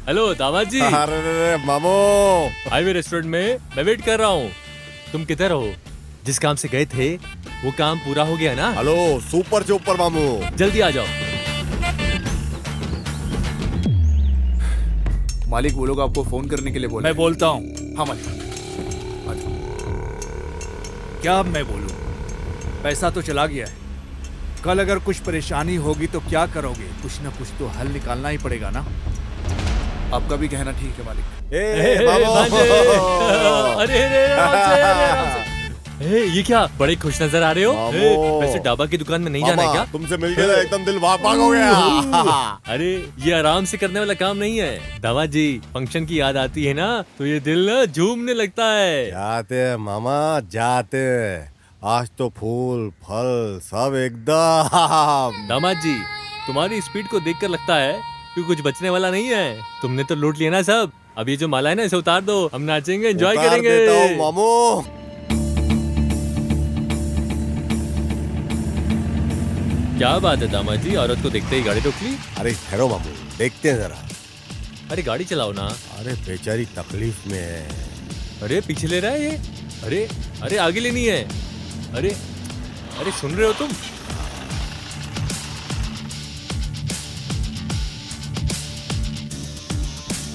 K: हेलो दामाद जी।
G: अरे मामू,
K: हाईवे रेस्टोरेंट में मैं वेट कर रहा हूँ। तुम किधर हो? जिस काम से गए थे वो काम पूरा हो गया ना?
G: हेलो सुपर से ऊपर मामू,
K: जल्दी आ जाओ।
H: मालिक वो लोग आपको फोन करने के लिए बोले।
A: मैं बोलता हूँ।
H: हाँ मालिक।
A: क्या अब मैं बोलूं? पैसा तो चला गया है। कल अगर कुछ परेशानी होगी तो क्या करोगे? कुछ ना कुछ तो हल निकालना ही पड़ेगा ना।
H: आपका भी कहना ठीक है मालिक।
G: ए मामू।
K: अरे ये क्या बड़े खुश नजर आ रहे हो? वैसे डाबा की दुकान में नहीं जाना है क्या?
G: तुमसे मिलके ना एकदम दिल भाग हो गया।
K: अरे ये आराम से करने वाला काम नहीं है दावा जी। फंक्शन की याद आती है ना तो ये दिल ना झूमने लगता है।
G: जाते हैं मामा जाते हैं। आज तो फूल फल सब एकदम।
K: दामाद जी तुम्हारी स्पीड को देखकर लगता है कि कुछ बचने वाला नहीं है। तुमने तो लूट लिया ना सब। अब ये जो माला है ना इसे उतार दो, हम नाचेंगे एंजॉय
G: उतार
K: करेंगे।
G: देता हूँ मामू।
K: क्या बात है दामाद जी, औरत को देखते ही गाड़ी रोक ली?
G: अरे ठहरो मामू, देखते हैं जरा।
K: अरे गाड़ी चलाओ ना।
G: अरे बेचारी तकलीफ में है।
K: अरे पीछे ले रहा है ये। अरे अरे आगे लेनी है। अरे अरे सुन रहे हो तुम?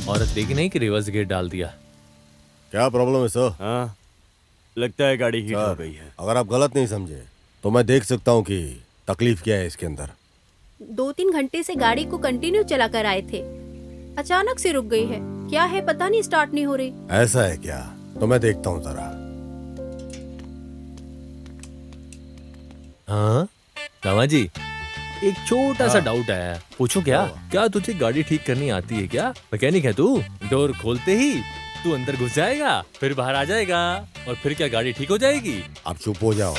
K: औरत देखी नहीं कि रिवर्स गेट डाल दिया।
G: क्या प्रॉब्लम है सर?
F: हाँ लगता है गाड़ी हीट हो
G: सर,
F: गई है।
G: अगर आप गलत नहीं समझे तो मैं देख सकता हूँ कि तकलीफ क्या है इसके अंदर।
J: 2-3 घंटे से गाड़ी को कंटिन्यू चला कर आए थे, अचानक से रुक गई है। क्या है पता नहीं, स्टार्ट नहीं हो रही।
G: ऐसा है क्या? तो मैं देखता हूँ जरा।
K: हाँ दामा जी एक छोटा सा डाउट आया, पूछूं क्या? क्या तुझे गाड़ी ठीक करनी आती है क्या? मैकेनिक है तू? डोर खोलते ही तू अंदर घुस जाएगा, फिर बाहर आ जाएगा और फिर क्या गाड़ी ठीक हो जाएगी?
G: आप चुप हो जाओ।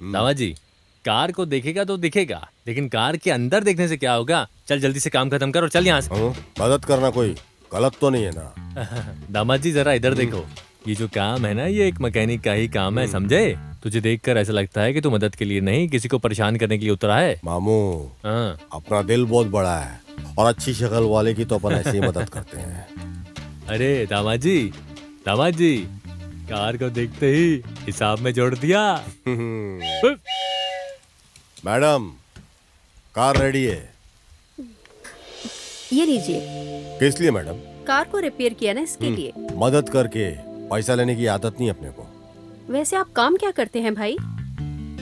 K: दामा जी कार को देखेगा तो दिखेगा, लेकिन कार के अंदर देखने से क्या होगा? चल जल्दी से काम खत्म कर और चल यहाँ से।
G: मदद करना कोई गलत तो नहीं है ना?
K: दामाद जी जरा इधर देखो, ये जो काम है ना ये एक मैकेनिक का ही काम है, समझे? तुझे देखकर ऐसा लगता है कि तू मदद के लिए नहीं किसी को परेशान करने के लिए उतरा है।
G: मामू अपना दिल बहुत बड़ा है और अच्छी शक्ल वाले की तो अपन ऐसे ही मदद करते हैं।
K: अरे दामाद जी कार को देखते ही हिसाब में जोड़ दिया।
G: मैडम कार रेडी है।
J: ये लीजिए।
G: किस लिए मैडम?
J: कार को रिपेयर किया ना, इसके लिए।
G: मदद करके पैसा लेने की आदत नहीं अपने को।
J: वैसे आप काम क्या करते हैं भाई?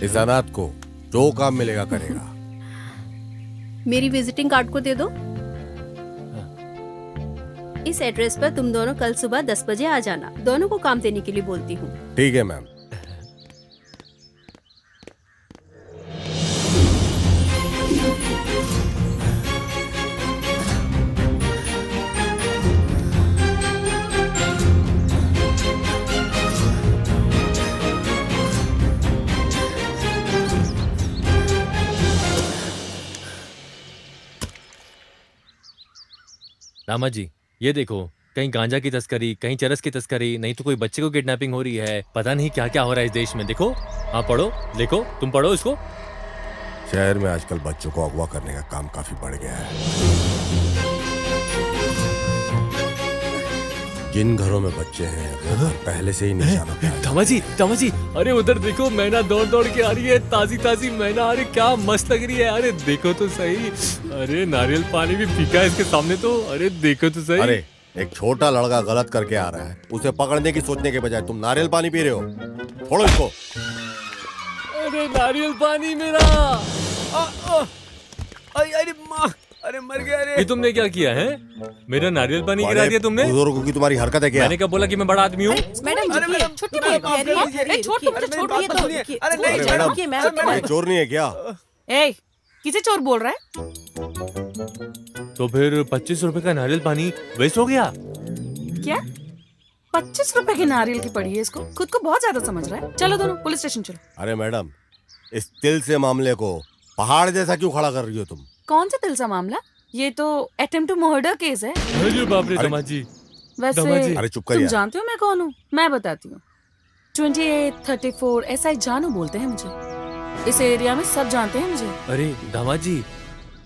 G: इस अनाथ को जो काम मिलेगा करेगा।
J: मेरी विजिटिंग कार्ड को दे दो। इस एड्रेस पर तुम दोनों कल सुबह 10 बजे आ जाना। दोनों को काम देने के लिए बोलती हूँ।
G: ठीक है मैम।
K: दामा जी ये देखो, कहीं गांजा की तस्करी, कहीं चरस की तस्करी, नहीं तो कोई बच्चे को किडनैपिंग हो रही है। पता नहीं क्या क्या हो रहा है इस देश में। देखो, हाँ पढ़ो, देखो तुम पढ़ो इसको।
G: शहर में आजकल बच्चों को अगवा करने का काम काफी बढ़ गया है। जिन घरों में बच्चे हैं वो घर पहले से ही निशाना पे हैं।
K: दामा जी अरे उधर देखो, मैना दौड़ दौड़ के आ रही है, ताजी ताजी मैना। अरे क्या मस्त लग रही है। अरे देखो तो सही। अरे नारियल पानी भी फीका है इसके सामने तो। अरे देखो तो सही।
G: अरे एक छोटा लड़का गलत करके आ रहा है, उसे पकड़ने की सोचने के बजाय तुम नारियल पानी पी रहे हो। छोड़ो इसको।
K: अरे नारियल पानी मेरा।
F: अरे माँ, अरे मर गया रे।
K: ये तुमने क्या किया है? मेरा नारियल पानी गिरा दिया तुमने।
G: बुजुर्गों की तुम्हारी हरकत है क्या?
K: मैंने कब बोला कि मैं बड़ा आदमी हूँ?
L: मैडम छुट्टी नहीं है। छोड़ अरे नहीं
G: मैडम, चोर नहीं है क्या?
L: ए किसे चोर बोल रहा है?
K: तो फिर 25 रुपए का नारियल पानी वेस्ट हो गया।
L: क्या 25 रुपए की नारियल की पड़ी है इसको? खुद को बहुत ज्यादा समझ रहा है। चलो दोनों पुलिस स्टेशन चलो।
G: अरे मैडम, इस तिल से मामले को पहाड़ जैसा क्यों खड़ा कर रही हो तुम?
L: कौन सा दिल सा मामला? ये तो अटेम्प्ट टू मर्डर केस है।
K: अरे बाप रे दामाद जी।
L: वैसे
G: अरे चुप कर
L: तुम
G: यार।
L: जानते हो मैं कौन हूँ? मैं बताती हूँ। 2834 SI जानू बोलते हैं मुझे। इस एरिया में सब जानते हैं मुझे।
K: अरे दामाद जी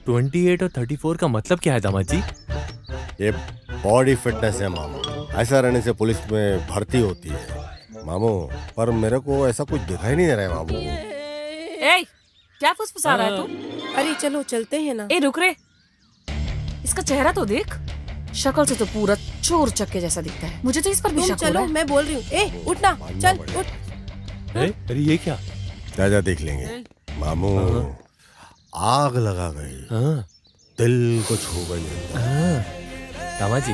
K: 28 और 34 का मतलब क्या है दामाद जी?
G: ये बॉडी फिटनेस है मामू। ऐसा रहने से पुलिस में भर्ती होती है मामू। पर मेरे को ऐसा कुछ दिखाई नहीं दे रहा है मामू।
L: ए क्या फुसफुसा रहा है तू?
M: अरे चलो चलते हैं ना।
L: ए रुक रे, इसका चेहरा तो देख। शक्ल से तो पूरा चोर चक्के जैसा दिखता है। मुझे तो इस पर भी शक हो रहा
M: चलो
L: है।
M: मैं बोल रही हूँ। ए उठना, चल उठ।
K: अरे ये क्या?
G: जा देख लेंगे मामू। आग लगा गई।
K: हाँ।
G: दिल को छू गई।
K: दामाद जी,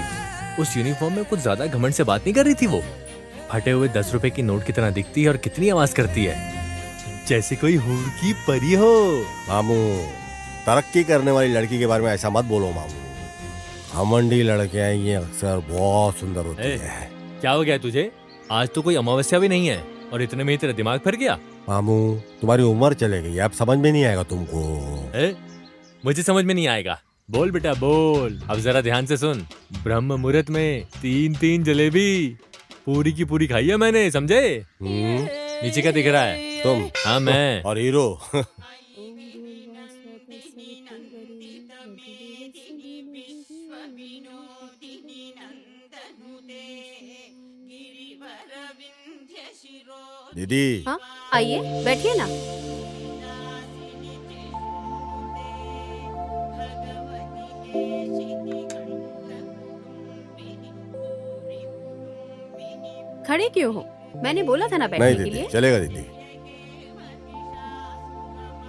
K: उस यूनिफॉर्म में कुछ ज्यादा घमंड से बात नहीं कर रही थी वो? फटे हुए 10 रुपए की नोट की तरह दिखती है और कितनी आवाज करती है, जैसे कोई हूर की परी हो।
G: मामू, तरक्की करने वाली लड़की के बारे में ऐसा मत बोलो मामू। घमंडी लड़कियां ये अक्सर बहुत सुंदर होती है।
K: क्या हो गया तुझे? आज तो कोई अमावस्या भी नहीं है और इतने में ही तेरा दिमाग फिर गया।
G: मामू, तुम्हारी उम्र चले गई, अब समझ में नहीं आएगा तुमको।
K: मुझे समझ में नहीं आएगा। बोल बेटा बोल। अब जरा ध्यान से सुन। ब्रह्म मुहूर्त में 3-3 जलेबी पूरी की पूरी खाई है मैंने, समझे? नीचे क्या दिख रहा है?
G: तुम?
K: हाँ, मैं।
G: और हीरो? दीदी।
J: हाँ, आइए बैठिए ना। खड़े क्यों हो? मैंने बोला था ना बैठने के लिए।
G: चलेगा दीदी।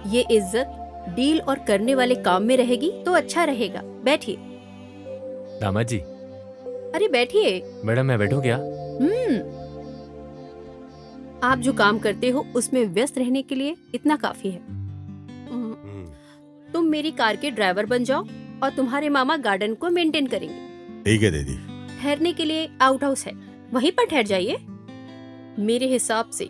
J: ये इज्जत डील और करने वाले काम में रहेगी तो अच्छा रहेगा। बैठिए।
K: दामाद जी।
J: अरे बैठिए।
K: मैडम, मैं बैठूं क्या?
J: आप जो काम करते हो उसमें व्यस्त रहने के लिए इतना काफी है। तुम मेरी कार के ड्राइवर बन जाओ और तुम्हारे मामा गार्डन को मेंटेन करेंगे।
G: ठीक है दीदी।
J: ठहरने के लिए आउट हाउस है, वहीं पर ठहर जाइए। मेरे हिसाब से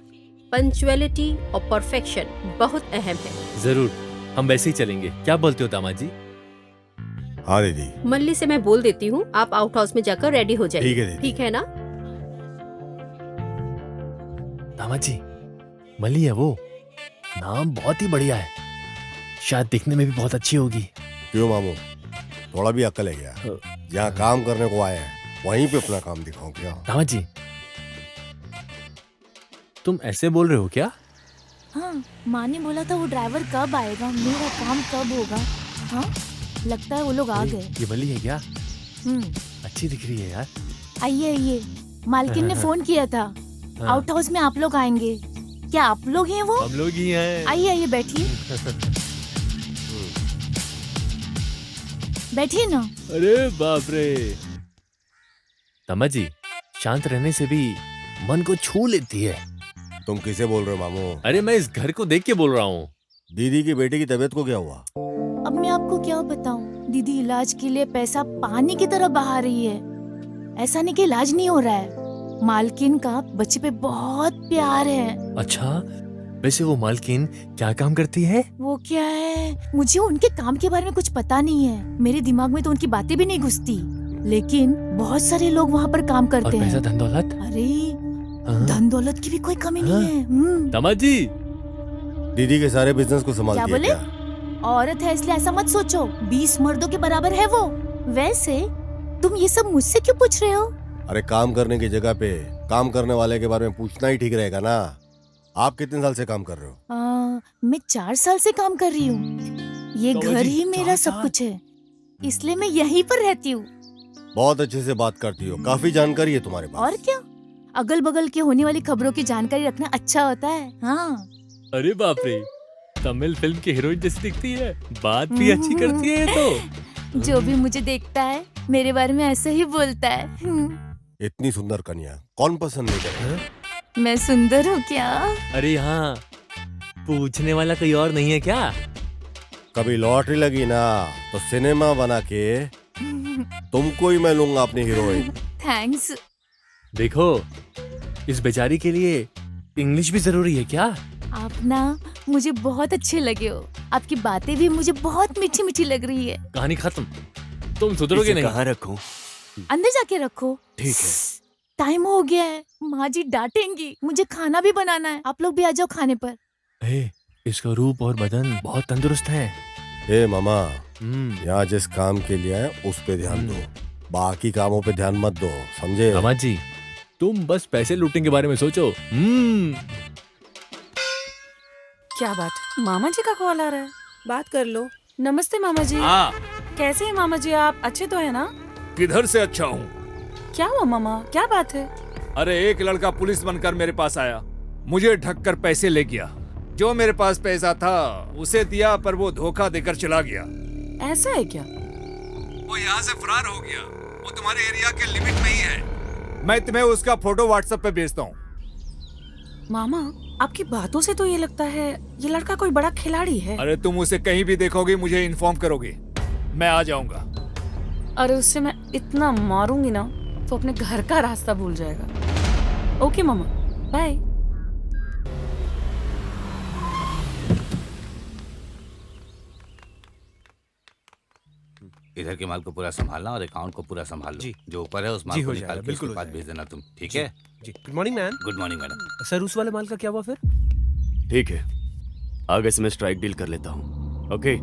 J: पंक्चुअलिटी और परफेक्शन बहुत अहम है।
K: जरूर, हम वैसे ही चलेंगे। क्या बोलते हो दामाद जी?
G: हाँ दीदी।
J: मल्ली से मैं बोल देती हूँ, आप आउट हाउस में जाकर रेडी हो जाइए।
G: ठीक है दीदी।
J: ठीक है ना?
K: दामाद जी, मल्ली है वो। नाम बहुत ही बढ़िया है, शायद दिखने में भी बहुत अच्छी होगी।
G: क्यों मामू, थोड़ा भी अक्ल है क्या? जहाँ काम करने को आए हैं वहीं पे अपना काम दिखाऊं क्या?
K: दामाद जी, तुम ऐसे बोल रहे हो क्या?
C: हाँ, माँ ने बोला था वो ड्राइवर कब आएगा, मेरा काम कब होगा। हाँ, लगता है वो लोग आ गए।
K: ये मल्ली है क्या? अच्छी दिख रही है यार।
C: आइए आइए, मालकिन ने फोन किया था, आउट हाउस में आप लोग आएंगे। क्या आप लोग हैं वो?
K: हम लोग ही हैं।
C: आइए आइए बैठिए। बैठिए ना।
K: अरे बाप रे। दामाद जी, शांत रहने से भी मन को छू लेती है।
G: तुम किसे बोल रहे हो मामू?
K: अरे मैं इस घर को देख के बोल रहा हूँ।
G: दीदी की बेटी की तबीयत को क्या हुआ?
C: अब मैं आपको क्या बताऊं, दीदी इलाज के लिए पैसा पानी की तरह बहा रही है। ऐसा नहीं कि इलाज नहीं हो रहा है, मालकिन का बच्चे पे बहुत प्यार है।
K: अच्छा, वैसे वो मालकिन क्या काम करती है?
C: वो क्या है, मुझे उनके काम के बारे में कुछ पता नहीं है। मेरे दिमाग में तो उनकी बातें भी नहीं घुसती, लेकिन बहुत सारे लोग वहाँ पर काम करते हैं।
K: पैसा धन दौलत?
C: अरे धन दौलत की भी कोई कमी नहीं है।
K: दामाद जी,
G: दीदी के सारे बिजनेस को संभालती
C: क्या
G: है
C: बोले?
G: क्या?
C: औरत है इसलिए ऐसा मत सोचो, 20 मर्दों के बराबर है वो। वैसे तुम ये सब मुझसे क्यों पूछ रहे हो?
G: अरे काम करने की जगह पे काम करने वाले के बारे में पूछना ही ठीक रहेगा ना। आप कितने साल से काम कर रहे हो?
C: मैं 4 साल से काम कर रही हूँ। ये घर ही मेरा सब कुछ है, इसलिए मैं यहीं पर रहती हूँ।
G: बहुत अच्छे से बात करती हो, काफी जानकारी है तुम्हारे पास।
C: और क्या, अगल बगल के होने वाली खबरों की जानकारी रखना अच्छा होता है। हाँ।
K: अरे बाप रे, तमिल फिल्म की हीरोइन जैसी दिखती है, बात भी अच्छी करती है ये तो।
C: जो भी मुझे देखता है मेरे बारे में ऐसे ही बोलता है।
G: इतनी सुंदर कन्या कौन पसंद नहीं करे?
C: मैं सुंदर हूँ क्या?
K: अरे यहाँ पूछने वाला कोई और नहीं है क्या?
G: कभी लॉटरी लगी ना तो सिनेमा बना के तुमको ही मैं लूंगा अपनी हीरोइन।
C: थैंक्स।
K: देखो, इस बेचारी के लिए इंग्लिश भी जरूरी है क्या?
C: आप ना मुझे बहुत अच्छे लगे हो, आपकी बातें भी मुझे बहुत मीठी मीठी लग रही है।
K: कहानी खत्म, तुम सुधरोगे नहीं।
F: कहाँ रखूं?
C: अंदर जाके रखो।
F: ठीक है।
C: टाइम हो गया है, माँ जी डांटेंगी। मुझे खाना भी बनाना है, आप लोग भी आ जाओ खाने पर।
K: इसका रूप और बदन बहुत तंदुरुस्त है।
G: हे मामा, यहाँ जिस काम के लिए आए उस पे ध्यान दो, बाकी कामों पे ध्यान मत दो, समझे?
K: दामाद जी, तुम बस पैसे लूटने के बारे में सोचो।
L: क्या बात, मामा जी का कॉल आ रहा है,
M: बात कर लो।
L: नमस्ते मामा जी।
A: हाँ।
L: कैसे हैं मामा जी आप? अच्छे तो है ना?
A: किधर से अच्छा हूँ?
L: क्या हुआ मामा, क्या बात है?
A: अरे एक लड़का पुलिस बनकर मेरे पास आया, मुझे ढककर पैसे ले गया। जो मेरे पास पैसा था उसे दिया, पर वो धोखा देकर चला गया।
L: ऐसा है क्या?
A: वो यहाँ से फरार हो गया। वो तुम्हारे एरिया के लिमिट में ही है। मैं तुम्हें उसका फोटो व्हाट्सएप पे भेजता हूँ।
L: मामा, आपकी बातों से तो ये लगता है ये लड़का कोई बड़ा खिलाड़ी है।
A: अरे तुम उसे कहीं भी देखोगे मुझे इन्फॉर्म करोगे, मैं आ जाऊंगा।
L: अरे उससे मैं इतना मारूंगी ना तो अपने घर का रास्ता भूल जाएगा। ओके मामा, बाय।
D: इधर के माल को पूरा संभालना और अकाउंट को पूरा संभाल लो।
B: जी।
D: जो ऊपर है उस
B: जी,
D: माल को
B: हो
D: निकाल
B: जाएगा,
D: के
B: बिल्कुल
D: उसके
B: हो
D: बाद भेज देना तुम, ठीक
B: जी,
D: है?
B: जी। Good morning ma'am.
D: Good morning madam.
B: Sir उस वाले माल का क्या हुआ फिर?
F: ठीक है, आगे से मैं स्ट्राइक डील कर लेता हूँ। ओके।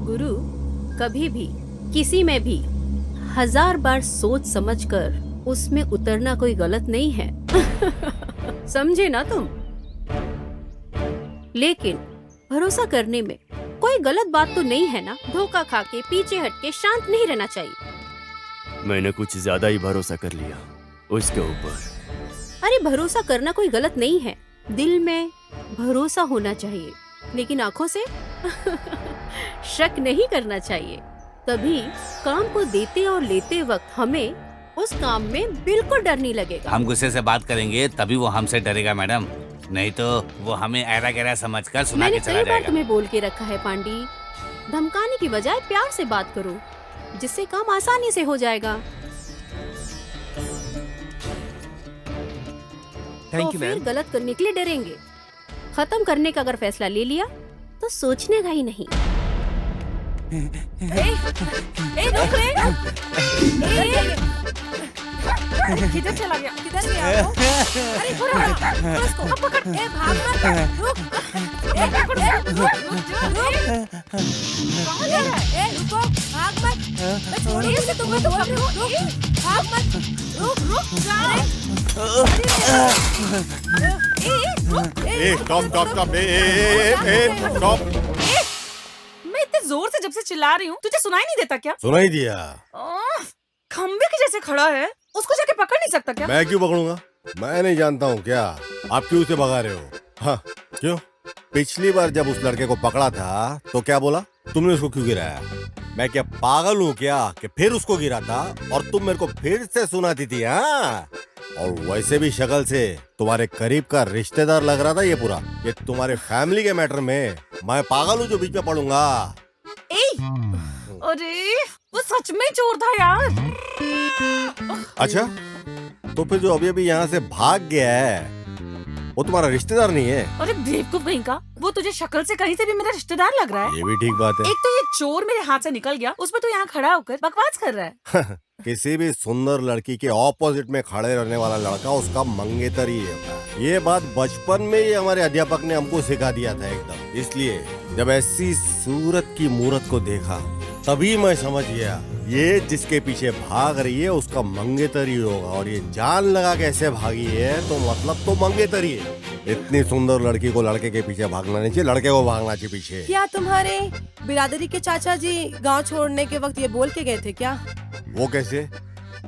J: गुरु, कभी भी किसी में भी 1000 बार सोच समझकर उसमें उतरना कोई गलत नहीं है। समझे ना तुम? लेकिन भरोसा करने में कोई गलत बात तो नहीं है ना? धोखा खा के पीछे हट के शांत नहीं रहना चाहिए।
F: मैंने कुछ ज्यादा ही भरोसा कर लिया उसके ऊपर।
J: अरे भरोसा करना कोई गलत नहीं है, दिल में भरोसा होना चाहिए, लेकिन आंखों से शक नहीं करना चाहिए। तभी काम को देते और लेते वक्त हमें उस काम में बिल्कुल डर नहीं लगेगा।
D: हम गुस्से से बात करेंगे तभी वो हमसे डरेगा मैडम, नहीं तो वो हमें ऐरा गैरा समझकर सुना
J: मैंने
D: के चला
J: कई बार
D: जाएगा।
J: तुम्हें बोल के रखा है पांडी, धमकाने की बजाय प्यार से बात करो, जिससे काम आसानी से हो जाएगा।
B: थैंक
J: तो
B: यू
J: फिर
B: मैम।
J: गलत करने के लिए डरेंगे। खत्म करने का अगर फैसला ले लिया तो सोचने का ही नहीं।
L: रुक रे। किधर चला गया?
M: किधर गया वो? अरे थोड़ा उसको अब पकड़। ए भाग मत, रुक। ए पकड़, रुक। कहाँ जा रहा है? ए रुको, भाग मत। मैं छोड़ूंगी उसे, तुम्हें तो रुक, भाग मत, रुक जा।
G: स्टॉप।
L: मैं इतने जोर से जब से चिल्ला रही हूँ, तुझे सुनाई नहीं देता क्या?
G: सुनाई दिया।
L: खंबे के जैसे खड़ा है, उसको जाके पकड़ नहीं सकता क्या?
G: मैं क्यों पकड़ूंगा? मैं नहीं जानता हूँ क्या? आप क्यों उसे भगा रहे हो? हाँ, क्यों? पिछली बार जब उस लड़के को पकड़ा था तो क्या बोला? तुमने उसको क्यों गिराया? मैं क्या पागल हूँ क्या कि फिर उसको गिरा था और तुम मेरे को फिर से सुनाती थी? हाँ, और वैसे भी शक्ल से तुम्हारे करीब का रिश्तेदार लग रहा था ये पूरा। ये तुम्हारे फैमिली के मैटर में मैं पागल हूँ जो बीच में पड़ूंगा?
L: अरे वो सच में चोर था यार।
G: अच्छा, तो फिर जो अभी अभी यहाँ से भाग गया है वो तुम्हारा रिश्तेदार नहीं है?
L: अरे बेवकूफ कहीं का, वो तुझे शक्ल से कहीं से भी मेरा रिश्तेदार लग रहा है।
G: ये भी ठीक बात है।
L: एक तो ये चोर मेरे हाथ से निकल गया, उसमें तो यहाँ खड़ा होकर बकवास कर रहा है।
G: किसी भी सुंदर लड़की के ऑपोजिट में खड़े रहने वाला लड़का उसका मंगेतर ही है। ये बात बचपन में ही हमारे अध्यापक ने हमको सिखा दिया था एकदम। इसलिए जब ऐसी सूरत की मूरत को देखा तभी मैं समझ गया ये जिसके पीछे भाग रही है उसका मंगेतर ही होगा। और ये जान लगा कैसे भागी है तो मतलब तो मंगेतर ही है। इतनी सुंदर लड़की को लड़के के पीछे भागना नहीं चाहिए, लड़के को भागना चाहिए पीछे।
M: क्या तुम्हारे बिरादरी के चाचा जी गांव छोड़ने के वक्त ये बोल के गए थे क्या?
G: वो कैसे?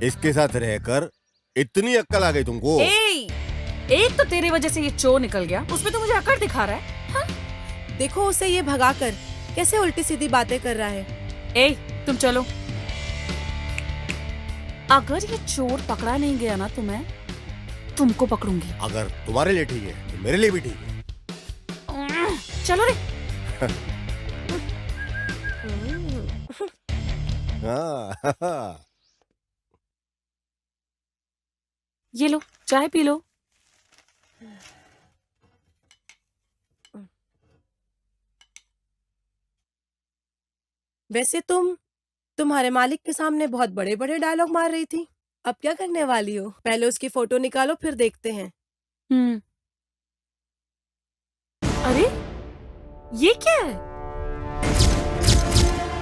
G: इसके साथ रहकर इतनी अक्ल आ गई तुमको?
L: एक तो तेरे वजह से ये चोर निकल गया, उसमें तो मुझे अकड़ दिखा रहा है। हाँ?
M: देखो उसे ये भगाकर कैसे उल्टी सीधी बातें कर रहा है।
L: तुम चलो। अगर ये चोर पकड़ा नहीं गया ना तो मैं तुमको पकड़ूंगी।
G: अगर तुम्हारे लिए ठीक है तो मेरे लिए भी ठीक है।
L: चलो रे।
G: हाँ।
L: ये लो चाय पी लो।
M: वैसे तुम्हारे मालिक के सामने बहुत बड़े बड़े डायलॉग मार रही थी, अब क्या करने वाली हो? पहले उसकी फोटो निकालो फिर देखते हैं।
L: अरे ये क्या है?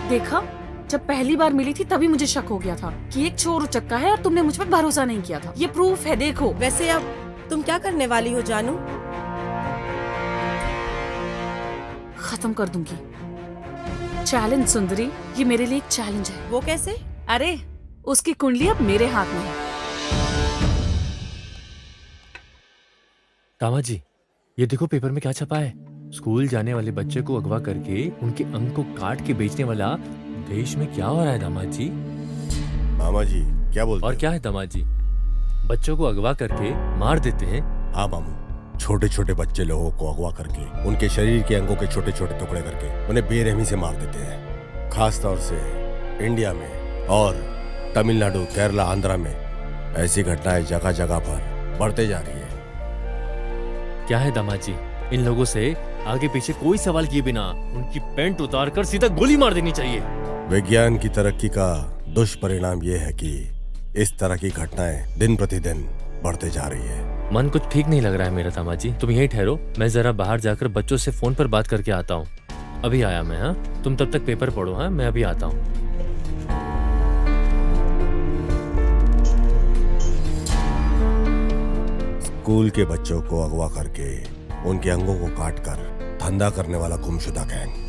L: देखा, जब पहली बार मिली थी तभी मुझे शक हो गया था कि एक चोर उचक्का है और तुमने मुझ पर भरोसा नहीं किया था। ये प्रूफ है, देखो।
M: वैसे अब तुम क्या करने वाली हो जानू?
L: खत्म कर दूंगी। चैलेंज सुंदरी, ये मेरे लिए एक चैलेंज है।
M: वो कैसे?
L: अरे उसकी कुंडली अब मेरे हाथ में है।
K: कामा जी, ये देखो पेपर में क्या छपा है। स्कूल जाने वाले बच्चे को अगवा करके उनके अंक को काट के बेचने वाला देश में क्या हो रहा है दामाद जी?
G: मामा जी क्या बोलते
K: और क्या है दामाद जी? बच्चों को अगवा करके मार देते हैं।
G: हाँ मामू, छोटे छोटे बच्चे लोगों को अगवा करके उनके शरीर के अंगों के छोटे छोटे टुकड़े करके उन्हें बेरहमी से मार देते हैं। खास तौर से इंडिया में और तमिलनाडु, केरला, आंध्रा में ऐसी घटनाएं जगह जगह पर बढ़ते जा रही है।
K: क्या है दामाद जी, इन लोगों से आगे पीछे कोई सवाल किए बिना उनकी पैंट उतार कर सीधा गोली मार देनी चाहिए।
G: विज्ञान की तरक्की का दुष्परिणाम यह है कि इस तरह की घटनाएं दिन प्रतिदिन बढ़ते जा रही है।
K: मन कुछ ठीक नहीं लग रहा है मेरा दामाद जी, तुम यहीं ठहरो, मैं जरा बाहर जाकर बच्चों से फोन पर बात करके आता हूँ। अभी आया मैं। हाँ, तुम तब तक पेपर पढ़ो। हाँ, मैं अभी आता हूँ।
G: स्कूल के बच्चों को अगवा करके उनके अंगों को काटकर धंधा करने वाला गुमशुदा गैंग।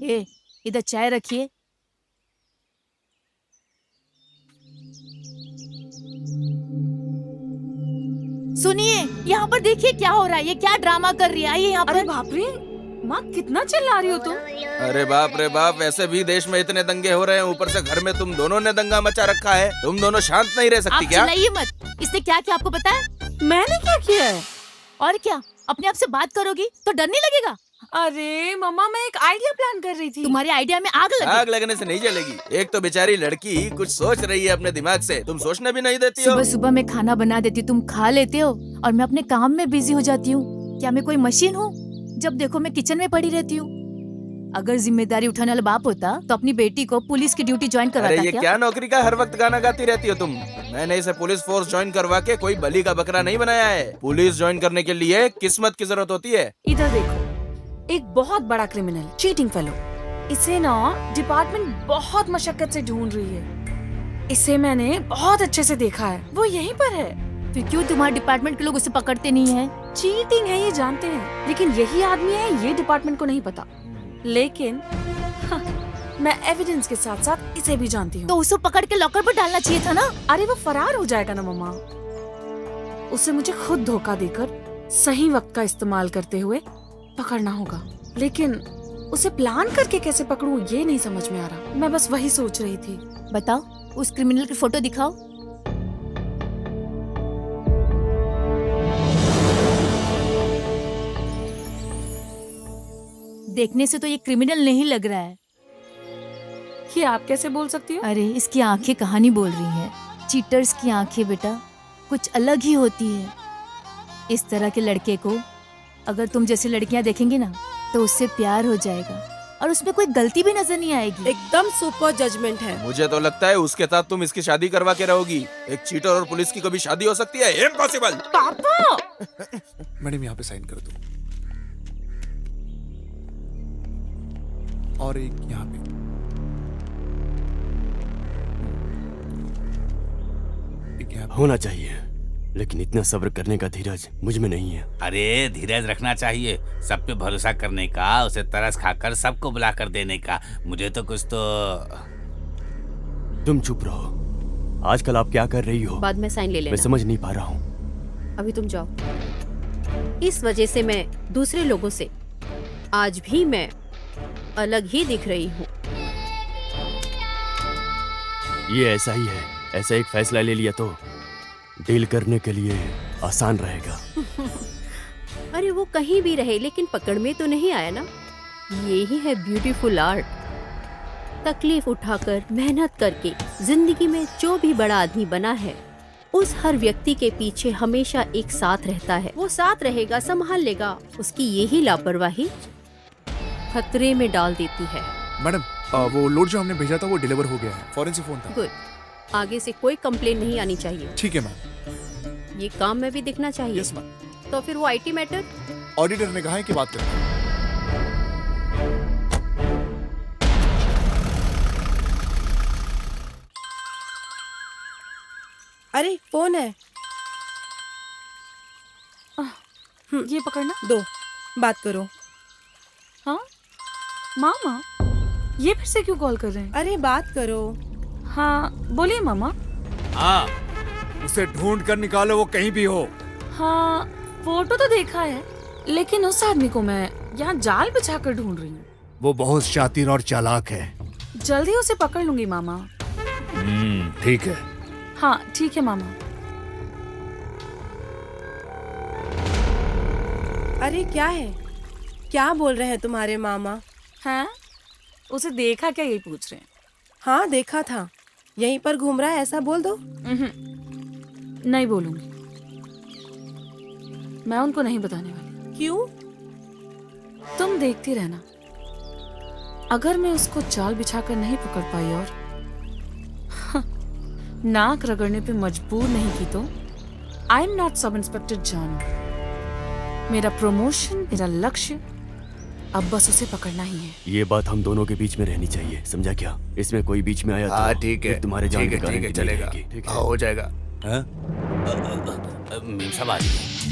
C: ए, इधर चाय रखिए। सुनिए, यहाँ पर देखिए क्या हो रहा है। ये क्या ड्रामा कर रही है? आइए यहाँ पर।
L: अरे बाप रे, माँ कितना चिल्ला रही हो तुम?
I: अरे बाप रे बाप, वैसे भी देश में इतने दंगे हो रहे हैं, ऊपर से घर में तुम दोनों ने दंगा मचा रखा है। तुम दोनों शांत नहीं रह सकती
C: आप
I: क्या?
C: चिल्लाइए मत। इसने क्या किया आपको पता है?
L: मैंने क्या किया है?
C: और क्या, अपने आप से बात करोगी तो डर नहीं लगेगा?
L: अरे मम्मा, मैं एक आइडिया प्लान कर रही थी।
C: तुम्हारे आइडिया में आग लगी।
I: आग लगने से नहीं जलेगी। एक तो बेचारी लड़की कुछ सोच रही है अपने दिमाग से, तुम सोचने भी नहीं देती हो।
C: सुबह सुबह मैं खाना बना देती, तुम खा लेते हो और मैं अपने काम में बिजी हो जाती हूँ। क्या मैं कोई मशीन हूँ? जब देखो मैं किचन में पड़ी रहती हूँ। अगर जिम्मेदारी उठाने वाला बाप होता तो अपनी बेटी को पुलिस की ड्यूटी ज्वाइन
I: अरे
C: करवाता।
I: ये क्या नौकरी का हर वक्त गाना गाती रहती हो तुम? मैंने इसे पुलिस फोर्स ज्वाइन करवा के कोई बलि का बकरा नहीं बनाया है। पुलिस ज्वाइन करने के लिए किस्मत की जरूरत होती है।
L: इधर देखो, एक बहुत बड़ा क्रिमिनल, चीटिंग फेलो। इसे ना डिपार्टमेंट बहुत मशक्कत से ढूंढ रही है। इसे मैंने बहुत अच्छे से देखा है, वो यहीं पर है।
C: फिर क्यों तुम्हारे डिपार्टमेंट के लोग उसे पकड़ते नहीं हैं?
L: चीटिंग है ये जानते हैं, लेकिन यही आदमी है ये डिपार्टमेंट को नहीं पता। लेकिन मैं एविडेंस के साथ साथ इसे भी जानती हूँ।
C: तो उसे पकड़ के लॉकर पर डालना चाहिए था ना।
L: अरे वो फरार हो जाएगा ना मम्मा। उसे मुझे खुद धोखा देकर सही वक्त का इस्तेमाल करते हुए पकड़ना होगा, लेकिन उसे प्लान करके कैसे पकड़ूं ये नहीं समझ में आ रहा। मैं बस वही सोच रही थी।
C: बताओ, उस क्रिमिनल की फोटो दिखाओ। देखने से तो ये क्रिमिनल नहीं लग रहा है।
L: ये आप कैसे बोल सकती हो?
C: अरे इसकी आंखें कहानी बोल रही हैं। चीटर्स की आंखें बेटा कुछ अलग ही होती है। इस तरह के लड़के को अगर तुम जैसी लड़कियां देखेंगी ना तो उससे प्यार हो जाएगा और उसमें कोई गलती भी नजर नहीं आएगी।
M: एकदम सुपर जजमेंट है।
I: मुझे तो लगता है उसके साथ तुम इसकी शादी करवा के रहोगी। एक चीटर और पुलिस की कभी शादी हो सकती है? इम्पॉसिबल।
L: पापा!
H: मैडम यहाँ पे साइन कर दो, और एक यहाँ पे। एक यहाँ पे।
F: होना चाहिए, लेकिन इतना सब्र करने का धीरज मुझ में नहीं है।
D: अरे धीरज रखना चाहिए, सब पे भरोसा करने का, उसे तरस खाकर सबको बुला कर देने का। मुझे तो कुछ तो।
F: तुम चुप रहो। आजकल आप क्या कर रही हो?
J: बाद में साइन ले
F: मैं
J: लेना।
F: समझ नहीं पा रहा हूँ।
J: अभी तुम जाओ। इस वजह से मैं दूसरे लोगों से आज भी मैं अलग ही दिख रही हूँ।
F: ये ऐसा ही है। ऐसा एक फैसला ले लिया तो डील करने के लिए आसान रहेगा।
J: अरे वो कहीं भी रहे लेकिन पकड़ में तो नहीं आया ना। ये ही है ब्यूटीफुल आर्ट। तकलीफ उठाकर मेहनत करके जिंदगी में जो भी बड़ा आदमी बना है, उस हर व्यक्ति के पीछे हमेशा एक साथ रहता है। वो साथ रहेगा, संभाल लेगा। उसकी यही लापरवाही खतरे में डाल देती है।
H: मैडम वो लोड जो हमने भेजा था वो डिलीवर हो गया है। फॉरेन से फोन था।
J: गुड। आगे से कोई कंप्लेन नहीं आनी चाहिए।
H: ठीक है मैम।
J: ये काम में भी दिखना चाहिए।
H: Yes ma'am.
J: तो फिर वो आईटी मैटर
H: ऑडिटर ने कहा है कि बात करें।
M: अरे फोन है।
L: ये पकड़ना।
M: दो, बात करो।
L: हाँ मामा, ये फिर से क्यों कॉल कर रहे हैं?
M: अरे बात करो।
L: हाँ बोलिए मामा।
A: हाँ, उसे ढूंढ कर निकालो, वो कहीं भी हो।
L: हाँ फोटो तो देखा है, लेकिन उस आदमी को मैं यहाँ जाल बिछाकर ढूंढ रही हूँ।
A: वो बहुत शातिर और चालाक है।
L: जल्दी उसे पकड़ लूंगी मामा।
A: ठीक है।
L: हाँ ठीक है मामा।
M: अरे क्या है, क्या बोल रहे हैं तुम्हारे मामा?
L: हैं? उसे देखा क्या, यही पूछ रहे हैं।
M: हाँ देखा था, यहीं पर घूम रहा है, ऐसा बोल दो।
L: नहीं बोलूंगी, मैं उनको नहीं बताने वाली।
M: क्यों?
L: तुम देखती रहना, अगर मैं उसको जाल बिछाकर नहीं पकड़ पाई और नाक रगड़ने पे मजबूर नहीं की तो I am not sub inspector जानू। मेरा प्रमोशन, मेरा लक्ष्य अब बस उसे पकड़ना ही है।
F: ये बात हम दोनों के बीच में रहनी चाहिए, समझा क्या? इसमें कोई बीच में आया तो
I: हाँ ठीक है,
F: तुम्हारे जान
I: ठीक
F: की
I: है, चलेगा।
F: ठीक है,
I: हाँ हो जाएगा।
D: मीम साहब आ रही है।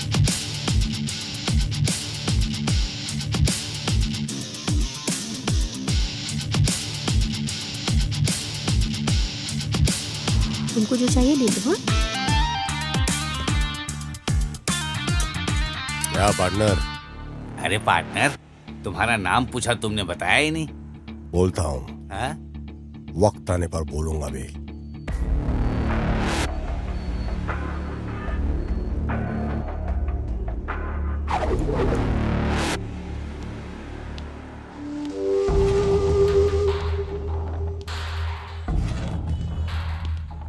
J: तुमको जो चाहिए ले लो।
G: क्या पार्टनर?
D: अरे पार्टनर, तुम्हारा नाम पूछा, तुमने बताया ही नहीं।
G: बोलता हूँ,
D: हाँ?
G: वक्त आने पर बोलूंगा भी।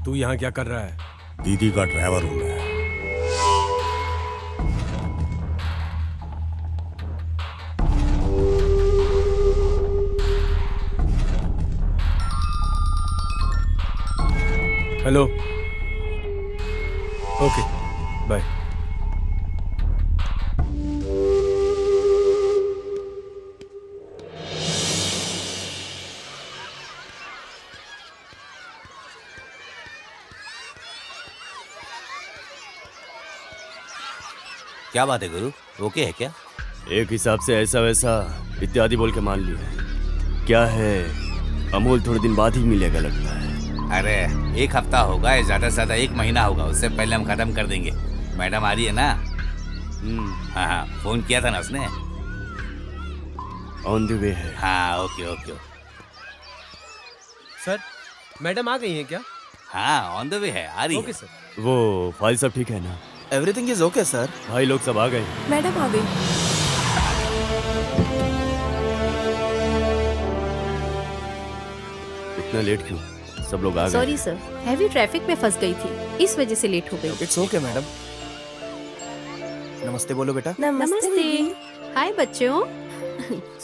B: तू यहाँ क्या कर रहा है?
G: दीदी का ड्राइवर हूं मैं।
B: Hello, okay bye.
D: क्या बात है गुरु, ओके है क्या?
F: एक हिसाब से ऐसा वैसा इत्यादि बोल के मान लिया। क्या है, अमूल थोड़े दिन बाद ही मिलेगा लगता है।
D: अरे 1 हफ्ता होगा या ज्यादा से ज्यादा 1 महीना होगा, उससे पहले हम खत्म कर देंगे। मैडम आ रही है ना? हाँ हाँ, फोन किया था ना उसने।
F: ऑन द वे है।
D: हाँ ओके ओके।
B: सर मैडम आ गई हैं क्या?
D: हाँ ऑन द वे है, आ रही है।
B: Okay sir.
F: वो फाइल सब ठीक है ना?
I: Everything is okay sir.
F: भाई लोग सब आ गए?
M: मैडम आ गई।
F: इतना लेट क्यों? सब लोग आ गए?
J: सॉरी सर, हैवी ट्रैफिक में फंस गई थी, इस वजह से लेट हो गई।
I: It's okay madam. नमस्ते बोलो बेटा।
J: नमस्ते। हाय बच्चों।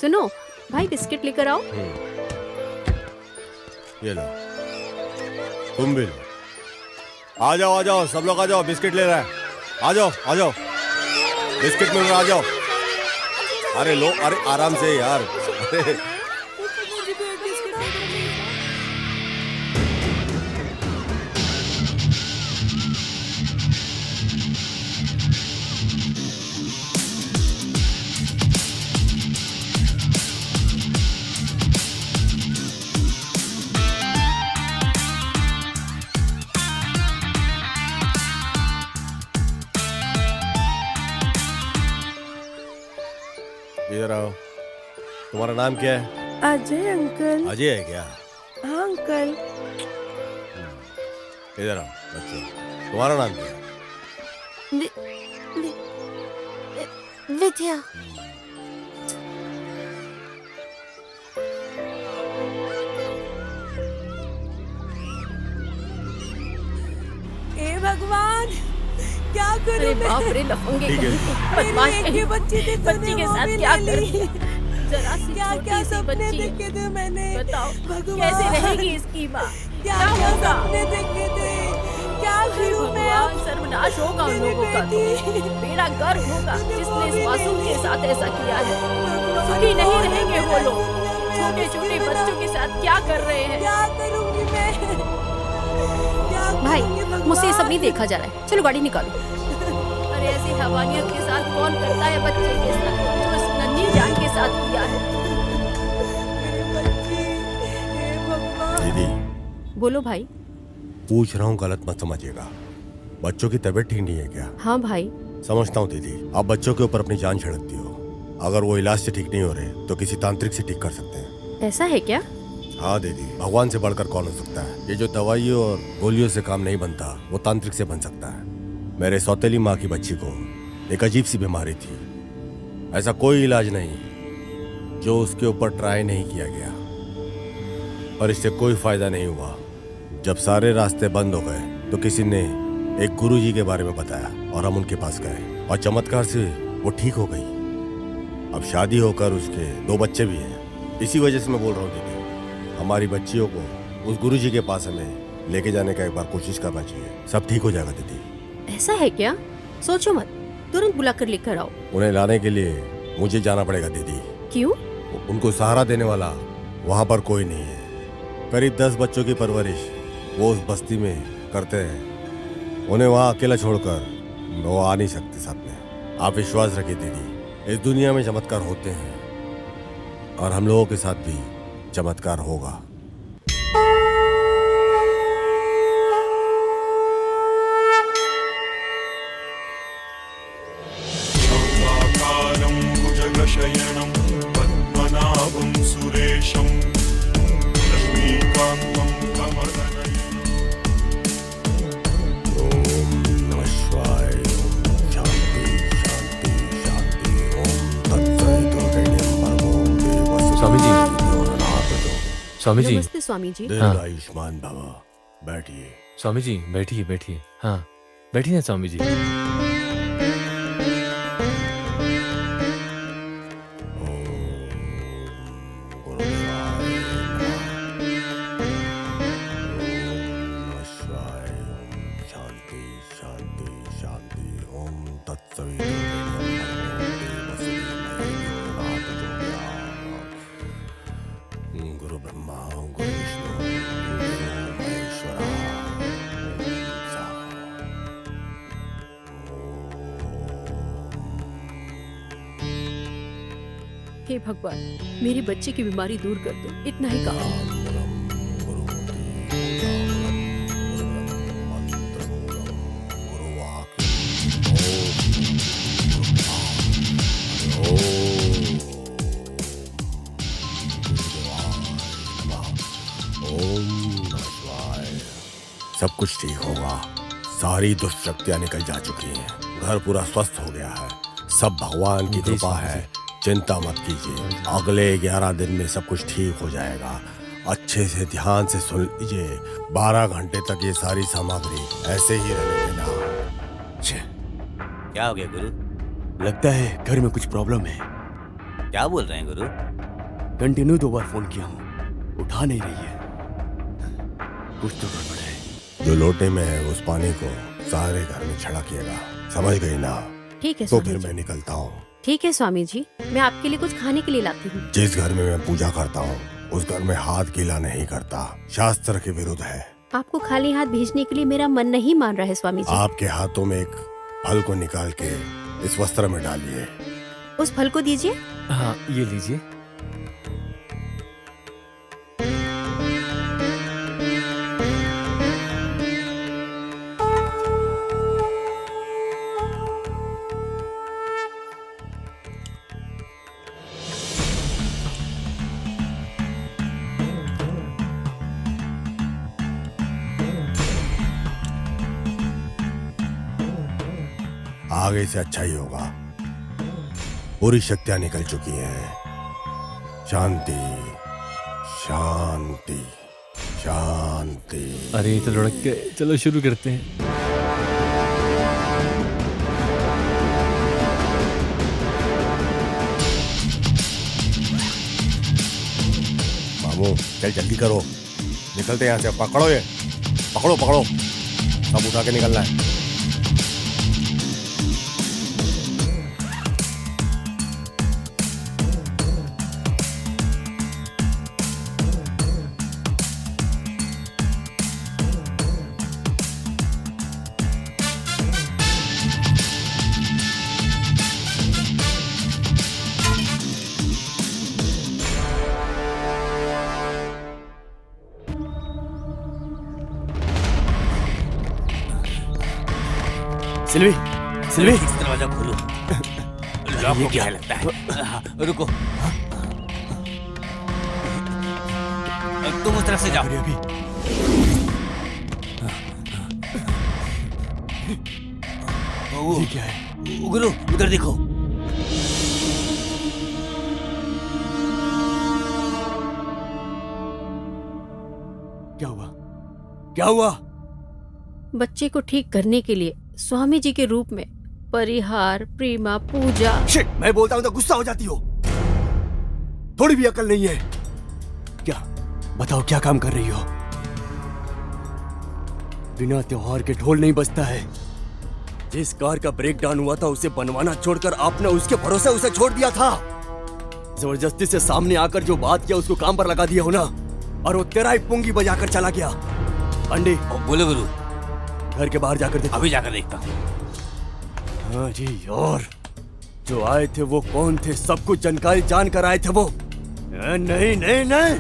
J: सुनो, भाई बिस्किट लेकर आओ।
G: ये लो, तुम भी लो। आ जाओ, सब लोग आ जाओ, बिस्किट ले रहा है। आ जाओ, बिस्किट मिल रहा, आ जाओ। अरे लो, अरे आराम से यार। अरे इधर आओ। तुम्हारा नाम क्या है?
M: अजय अंकल।
G: अजय है क्या?
M: हाँ अंकल।
G: इधर आओ बच्चों, तुम्हारा नाम क्या है?
C: विद्या।
M: हे भगवान, क्या करूं
J: अरे
M: मैं?
J: बाप रे, लफंगे
G: ठीक है।
J: बदमाश
M: मेरी एक ही बच्ची थी,
J: बच्ची के साथ क्या कर रही है? जरा सी
M: क्या
J: छोटी सी
M: सपने
J: बच्ची,
M: देखे थे मैंने?
J: बताओ
M: भगवान,
J: कैसे रहेगी इसकी माँ?
M: क्या
J: होगा?
M: सपने देखे थे? क्या
J: हे
M: करूं मैं?
J: भगवान, सर्वनाश होगा उन लोगों का तो। बेड़ा गर्क होगा जिसने इस मासूम के साथ ऐसा किया है। सुखी नहीं रहेंगे वो लोग। छोटे छोटे बच्चों के साथ क्या कर रहे हैं?
M: क्या करूंगी मैं? क्या
J: भाई
M: करूंगी भगवान?
J: मुझसे ये सब नहीं देखा जा रहा है, चलो गाड़ी निकालो। अरे ऐसी हैवानियत के साथ कौन करता है बच्चे के साथ जो इस नन्ही जान के साथ किया है?
G: दीदी
J: बोलो भाई।
G: पूछ रहा हूँ, गलत मत समझिएगा। बच्चों की तबीयत ठीक नहीं है क्या?
J: हाँ भाई।
G: समझता हूँ दीदी, आप बच्चों के ऊपर अपनी जान छिड़कती हो। अगर वो इलाज से ठीक नहीं हो रहे तो किसी तांत्रिक से ठीक कर सकते हैं।
J: ऐसा है क्या?
G: हाँ दीदी, भगवान से बढ़कर कौन हो सकता है? ये जो दवाइयों और गोलियों से काम नहीं बनता वो तांत्रिक से बन सकता है। मेरे सौतेली माँ की बच्ची को एक अजीब सी बीमारी थी। ऐसा कोई इलाज नहीं जो उसके ऊपर ट्राई नहीं किया गया, पर इससे कोई फायदा नहीं हुआ। जब सारे रास्ते बंद हो गए तो किसी ने एक गुरुजी के बारे में बताया और हम उनके पास गए और चमत्कार से वो ठीक हो गई। अब शादी होकर उसके 2 बच्चे भी हैं। इसी वजह से मैं बोल रहा हूँ दीदी, हमारी बच्चियों को उस गुरुजी के पास हमें लेके जाने का एक बार कोशिश करना चाहिए। सब ठीक हो जाएगा दीदी।
J: ऐसा है क्या? सोचो मत, तुरंत बुलाकर लेकर आओ।
G: उन्हें लाने के लिए मुझे जाना पड़ेगा दीदी।
J: क्यों?
G: उनको सहारा देने वाला वहाँ पर कोई नहीं है। करीब 10 बच्चों की परवरिश वो उस बस्ती में करते हैं। उन्हें वहाँ अकेला छोड़कर वो आ नहीं सकते साथ में। आप विश्वास रखिए दीदी, इस दुनिया में चमत्कार होते हैं और हम लोगों के साथ भी चमत्कार होगा।
N: भुजगशयनं पद्मनाभं सुरेशं लक्ष्मीकान्तं कमलनयनं।
G: ओम नमः शिवाय। शांति शांति शांति। ओम तत्सवितुर्वरेण्यं भर्गो देवस्य
K: स्वामी जी। स्वामी जी।
J: नमस्ते स्वामी जी।
G: दीर्घ आयुष्मान भव। बैठिए।
K: स्वामी जी बैठिए बैठिए। हाँ बैठिए ना स्वामी जी।
G: गुरु ब्रह्मा गुरु विष्णु गुरु महेश्वरा।
J: हे भगवान, मेरी बच्ची की बीमारी दूर कर दो, इतना ही काफी है।
G: सब कुछ ठीक होगा। सारी दुष्शक्तियां निकल जा चुकी हैं। घर पूरा स्वस्थ हो गया है। सब भगवान की कृपा है। चिंता मत कीजिए, अगले 11 दिन में सब कुछ ठीक हो जाएगा। अच्छे से ध्यान से सुन लीजिए। 12 घंटे तक ये सारी सामग्री ऐसे ही रहने देना।
D: क्या हो गया गुरु?
F: लगता है घर में कुछ प्रॉब्लम है।
D: क्या बोल रहे हैं गुरु?
F: कंटिन्यू 2 बार फोन किया हूँ, उठा नहीं रही है। कुछ तो गड़बड़ है।
G: जो लोटे में है उस पानी को सारे घर में छिड़किएगा। समझ गई ना?
J: ठीक है
G: तो
J: स्वामी
G: फिर
J: जी।
G: मैं निकलता हूँ।
J: ठीक है स्वामी जी, मैं आपके लिए कुछ खाने के लिए लाती हूँ।
G: जिस घर में मैं पूजा करता हूँ उस घर में हाथ गीला नहीं करता। शास्त्र के विरुद्ध है।
J: आपको खाली हाथ भेजने के लिए मेरा मन नहीं मान रहा है स्वामी जी।
G: आपके हाथों में एक फल को निकाल के इस वस्त्र में डालिए।
J: उस फल को दीजिए।
K: हाँ ये लीजिए।
G: आगे से अच्छा ही होगा। पूरी शक्तियां निकल चुकी हैं। शांति शांति शांति।
K: अरे ये तो लुढ़क गए। चलो शुरू करते हैं।
G: मामू चल जल्दी करो, निकलते हैं यहाँ से। पकड़ो ये, पकड़ो पकड़ो, सब उठा के निकलना है।
F: सिल्वी सिल्वी
D: ठीक से दरवाजा खोलो। लॉक हो गया है लगता है। हाँ, रुको, तुम उस तरफ से जाओ।
F: अभी
D: ये
F: क्या है?
D: गुरु उधर देखो।
F: क्या हुआ? क्या हुआ?
J: बच्चे को ठीक करने के लिए स्वामी जी के रूप में परिहार, प्रेमा, पूजा।
F: शिट, मैं बोलता हूं तो गुस्सा हो जाती हो। थोड़ी भी अकल नहीं है क्या? बताओ क्या काम कर रही हो? बिना त्योहार के ढोल नहीं बजता है। जिस कार का ब्रेक डाउन हुआ था उसे बनवाना छोड़कर आपने उसके भरोसे उसे छोड़ दिया था। जबरदस्ती से सामने आकर जो बात किया उसको काम पर लगा दिया हो ना, और वो तेरा ही पुंगी बजाकर चला गया। अंडे
D: बोलो गुरु।
F: घर के बाहर जाकर देखो।
D: अभी जाकर देखता हूँ।
F: हाँ जी, और जो आए थे वो कौन थे? सब कुछ जानकारी जानकर आए थे वो? नहीं नहीं नहीं।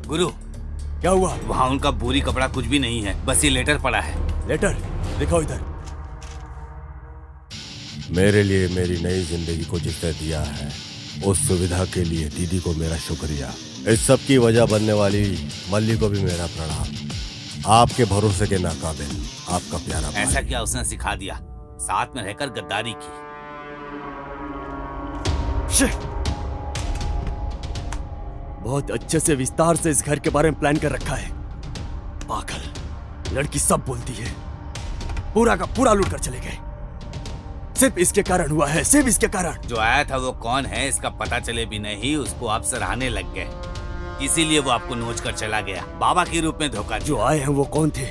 D: गुरु
F: क्या हुआ?
D: वहाँ उनका बोरी कपड़ा कुछ भी नहीं है, बस ये लेटर पड़ा है।
F: लेटर दिखाओ इधर।
G: मेरे लिए मेरी नई जिंदगी को जिसने दिया है उस सुविधा के लिए दीदी को मेरा शुक्रिया। इस सब की वजह बनने वाली मल्ली को भी मेरा प्रणाम। आपके भरोसे के नाकाबिल आपका प्यारा भाई।
D: ऐसा क्या उसने सिखा दिया? साथ में रहकर गद्दारी की।
F: बहुत अच्छे से विस्तार से इस घर के बारे में प्लान कर रखा है। पागल लड़की सब बोलती है। पूरा का पूरा लूट कर चले गए। सिर्फ इसके कारण हुआ है, सिर्फ इसके कारण।
D: जो आया था वो कौन है इसका पता चले भी नहीं, उसको आप सराहने लग गए, इसीलिए वो आपको नोच कर चला गया। बाबा के रूप में धोखा।
F: जो आए हैं वो कौन थे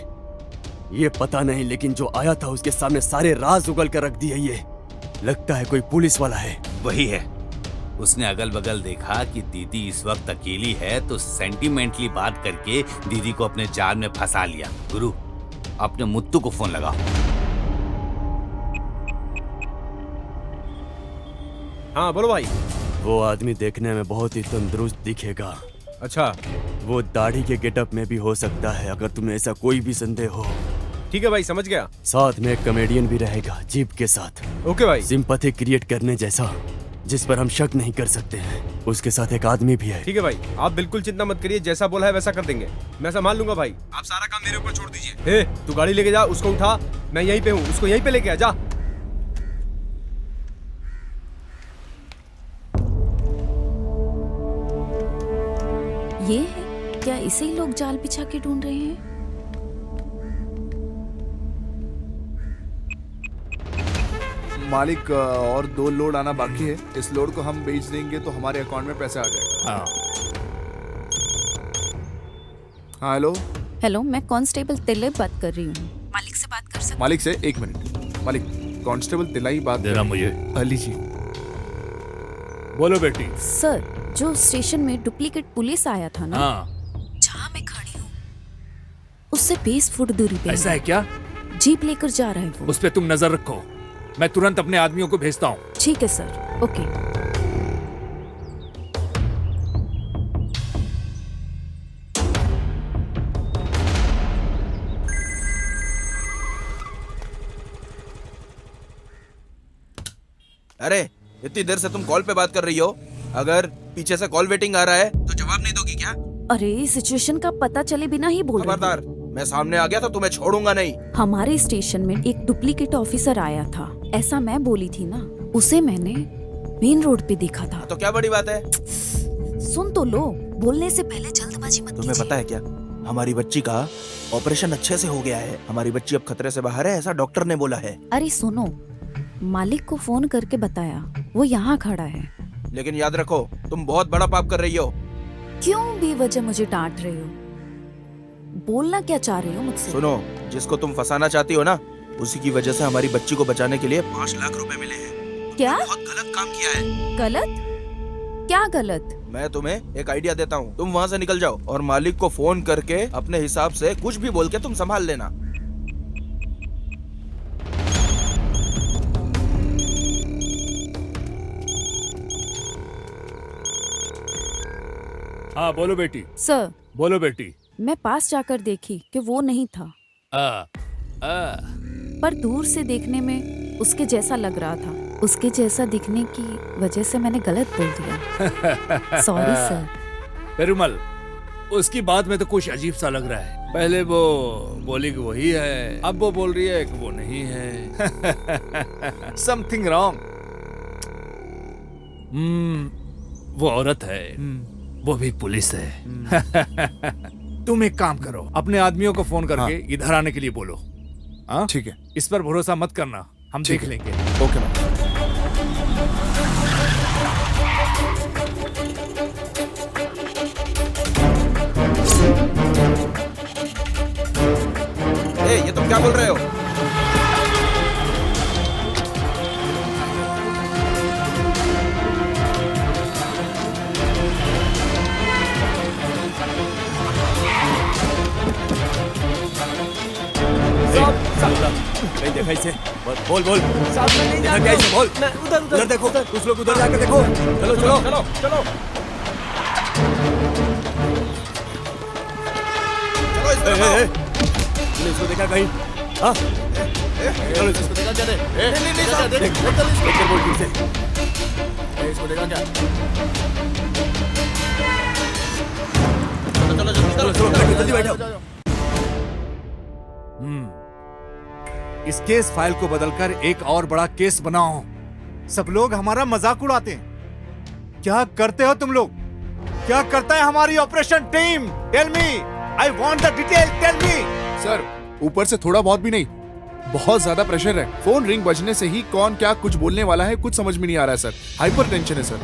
F: ये पता नहीं, लेकिन जो आया था उसके सामने सारे राज उगल कर रख दिए। ये लगता है कोई पुलिस वाला है।
D: वही है। उसने अगल बगल देखा कि दीदी इस वक्त अकेली है तो सेंटिमेंटली बात करके दीदी को अपने जाल में फंसा लिया। गुरु अपने मुत्तू को फोन लगाओ।
B: हाँ बोलो भाई।
F: वो आदमी देखने में बहुत ही तंदुरुस्त दिखेगा।
B: अच्छा,
F: वो दाढ़ी के गेटअप में भी हो सकता है, अगर तुम्हें ऐसा कोई भी संदेह हो।
B: ठीक है भाई, समझ गया।
F: साथ में एक कॉमेडियन भी रहेगा जीप के साथ।
B: ओके भाई।
F: सिंपैथी क्रिएट करने जैसा, जिस पर हम शक नहीं कर सकते हैं। उसके साथ एक आदमी भी है।
B: ठीक है भाई, आप बिल्कुल चिंता मत करिए, जैसा बोला है वैसा कर देंगे। मैं संभाल लूंगा भाई। आप सारा काम मेरे ऊपर छोड़ दीजिए। तू गाड़ी लेके जा, उसको उठा, मैं यहीं पे हूँ, उसको यहीं पे लेके आ जा।
C: ये है क्या? इसे ही लोग जाल बिछा के ढूंढ रहे हैं।
H: मालिक, और 2 लोड आना बाकी है। इस लोड को हम बेच देंगे तो हमारे अकाउंट में पैसा आ जाएगा।
A: हाँ।
H: हाँ हेलो।
C: हेलो, मैं कांस्टेबल तिलक बात कर रही हूँ। मालिक से बात कर सकती?
H: मालिक से 1 मिनट। मालिक, कांस्टेबल तिलाई बात
A: देना मुझे।
H: अली जी।
A: बोलो बेटी।
C: सर, जो स्टेशन में डुप्लीकेट पुलिस आया था ना,
A: हाँ।
C: जहाँ मैं खड़ी हूँ उससे 20 फुट दूरी पे
A: ऐसा है क्या?
C: जीप लेकर जा रहा है वो।
A: उस पे तुम नजर रखो, मैं तुरंत अपने आदमियों को भेजता हूँ।
C: ठीक है सर, ओके।
I: अरे इतनी देर से तुम कॉल पे बात कर रही हो, अगर पीछे से कॉल वेटिंग आ रहा है तो जवाब नहीं दोगी क्या?
C: अरे सिचुएशन का पता चले बिना ही बोल रही हूँ।
I: खबरदार, मैं सामने आ गया तो तुम्हें छोड़ूंगा नहीं।
C: हमारे स्टेशन में एक डुप्लीकेट ऑफिसर आया था, ऐसा मैं बोली थी ना। उसे मैंने मेन रोड पे देखा था।
I: तो क्या बड़ी बात है?
C: सुन तो लो, बोलने से पहले जल्दबाजी मत
I: तुम्हें पता है क्या, हमारी बच्ची का ऑपरेशन अच्छे से हो गया है। हमारी बच्ची अब खतरे से बाहर है, ऐसा डॉक्टर ने बोला है।
C: अरे सुनो, मालिक को फोन करके बताया, वो यहाँ खड़ा है।
I: लेकिन याद रखो, तुम बहुत बड़ा पाप कर रही हो।
C: क्यों बेवजह मुझे डांट रहे हो? बोलना क्या चाह रही हो मुझसे?
I: सुनो, जिसको तुम फंसाना चाहती हो ना, उसी की वजह से हमारी बच्ची को बचाने के लिए 5 लाख रुपए मिले हैं।
C: क्या?
I: बहुत गलत काम किया है।
C: गलत? क्या गलत?
I: मैं तुम्हें एक आइडिया देता हूँ, तुम वहाँ से निकल जाओ और मालिक को फोन करके अपने हिसाब से कुछ भी बोल के तुम संभाल लेना।
A: हाँ बोलो बेटी।
C: सर।
A: बोलो बेटी।
C: मैं पास जाकर देखी कि वो नहीं था। पर दूर से देखने में उसके जैसा लग रहा था। उसके जैसा दिखने की वजह से मैंने गलत बोल दिया। Sorry sir.
A: पेरुमल, उसकी बात में तो कुछ अजीब सा लग रहा है। पहले वो बोली कि वही है, अब वो बोल रही है कि वो नहीं है। Something wrong. वो औरत है, वो भी पुलिस है। तुम एक काम करो, अपने आदमियों को फोन करके इधर आने के लिए बोलो।
H: ठीक है।
A: इस पर भरोसा मत करना, हम देख लेंगे।
H: Okay ma'am.
I: ये तुम क्या बोल रहे हो?
F: नहीं देखा इसे। बोल बोल। देखा क्या इसे? बोल। उधर देखो, कुछ लोग उधर जाकर देखो। चलो चलो
I: चलो चलो
F: तूने इसको देखा कहीं? हाँ? चलो इसको देखा क्या? देख कर बोल ठीक से। इसको देखा क्या? चलो जल्दी बैठो।
A: इस केस फाइल को बदलकर एक और बड़ा केस बनाओ। सब लोग हमारा मजाक उड़ाते हैं। क्या करते हो तुम लोग? क्या करता है हमारी operation team? Tell me, I want the detail, tell me.
H: Sir, ऊपर से थोड़ा बहुत भी नहीं, बहुत ज्यादा प्रेशर है। फोन रिंग बजने से ही कौन क्या कुछ बोलने वाला है कुछ समझ में नहीं आ रहा है सर। हाइपर टेंशन है सर।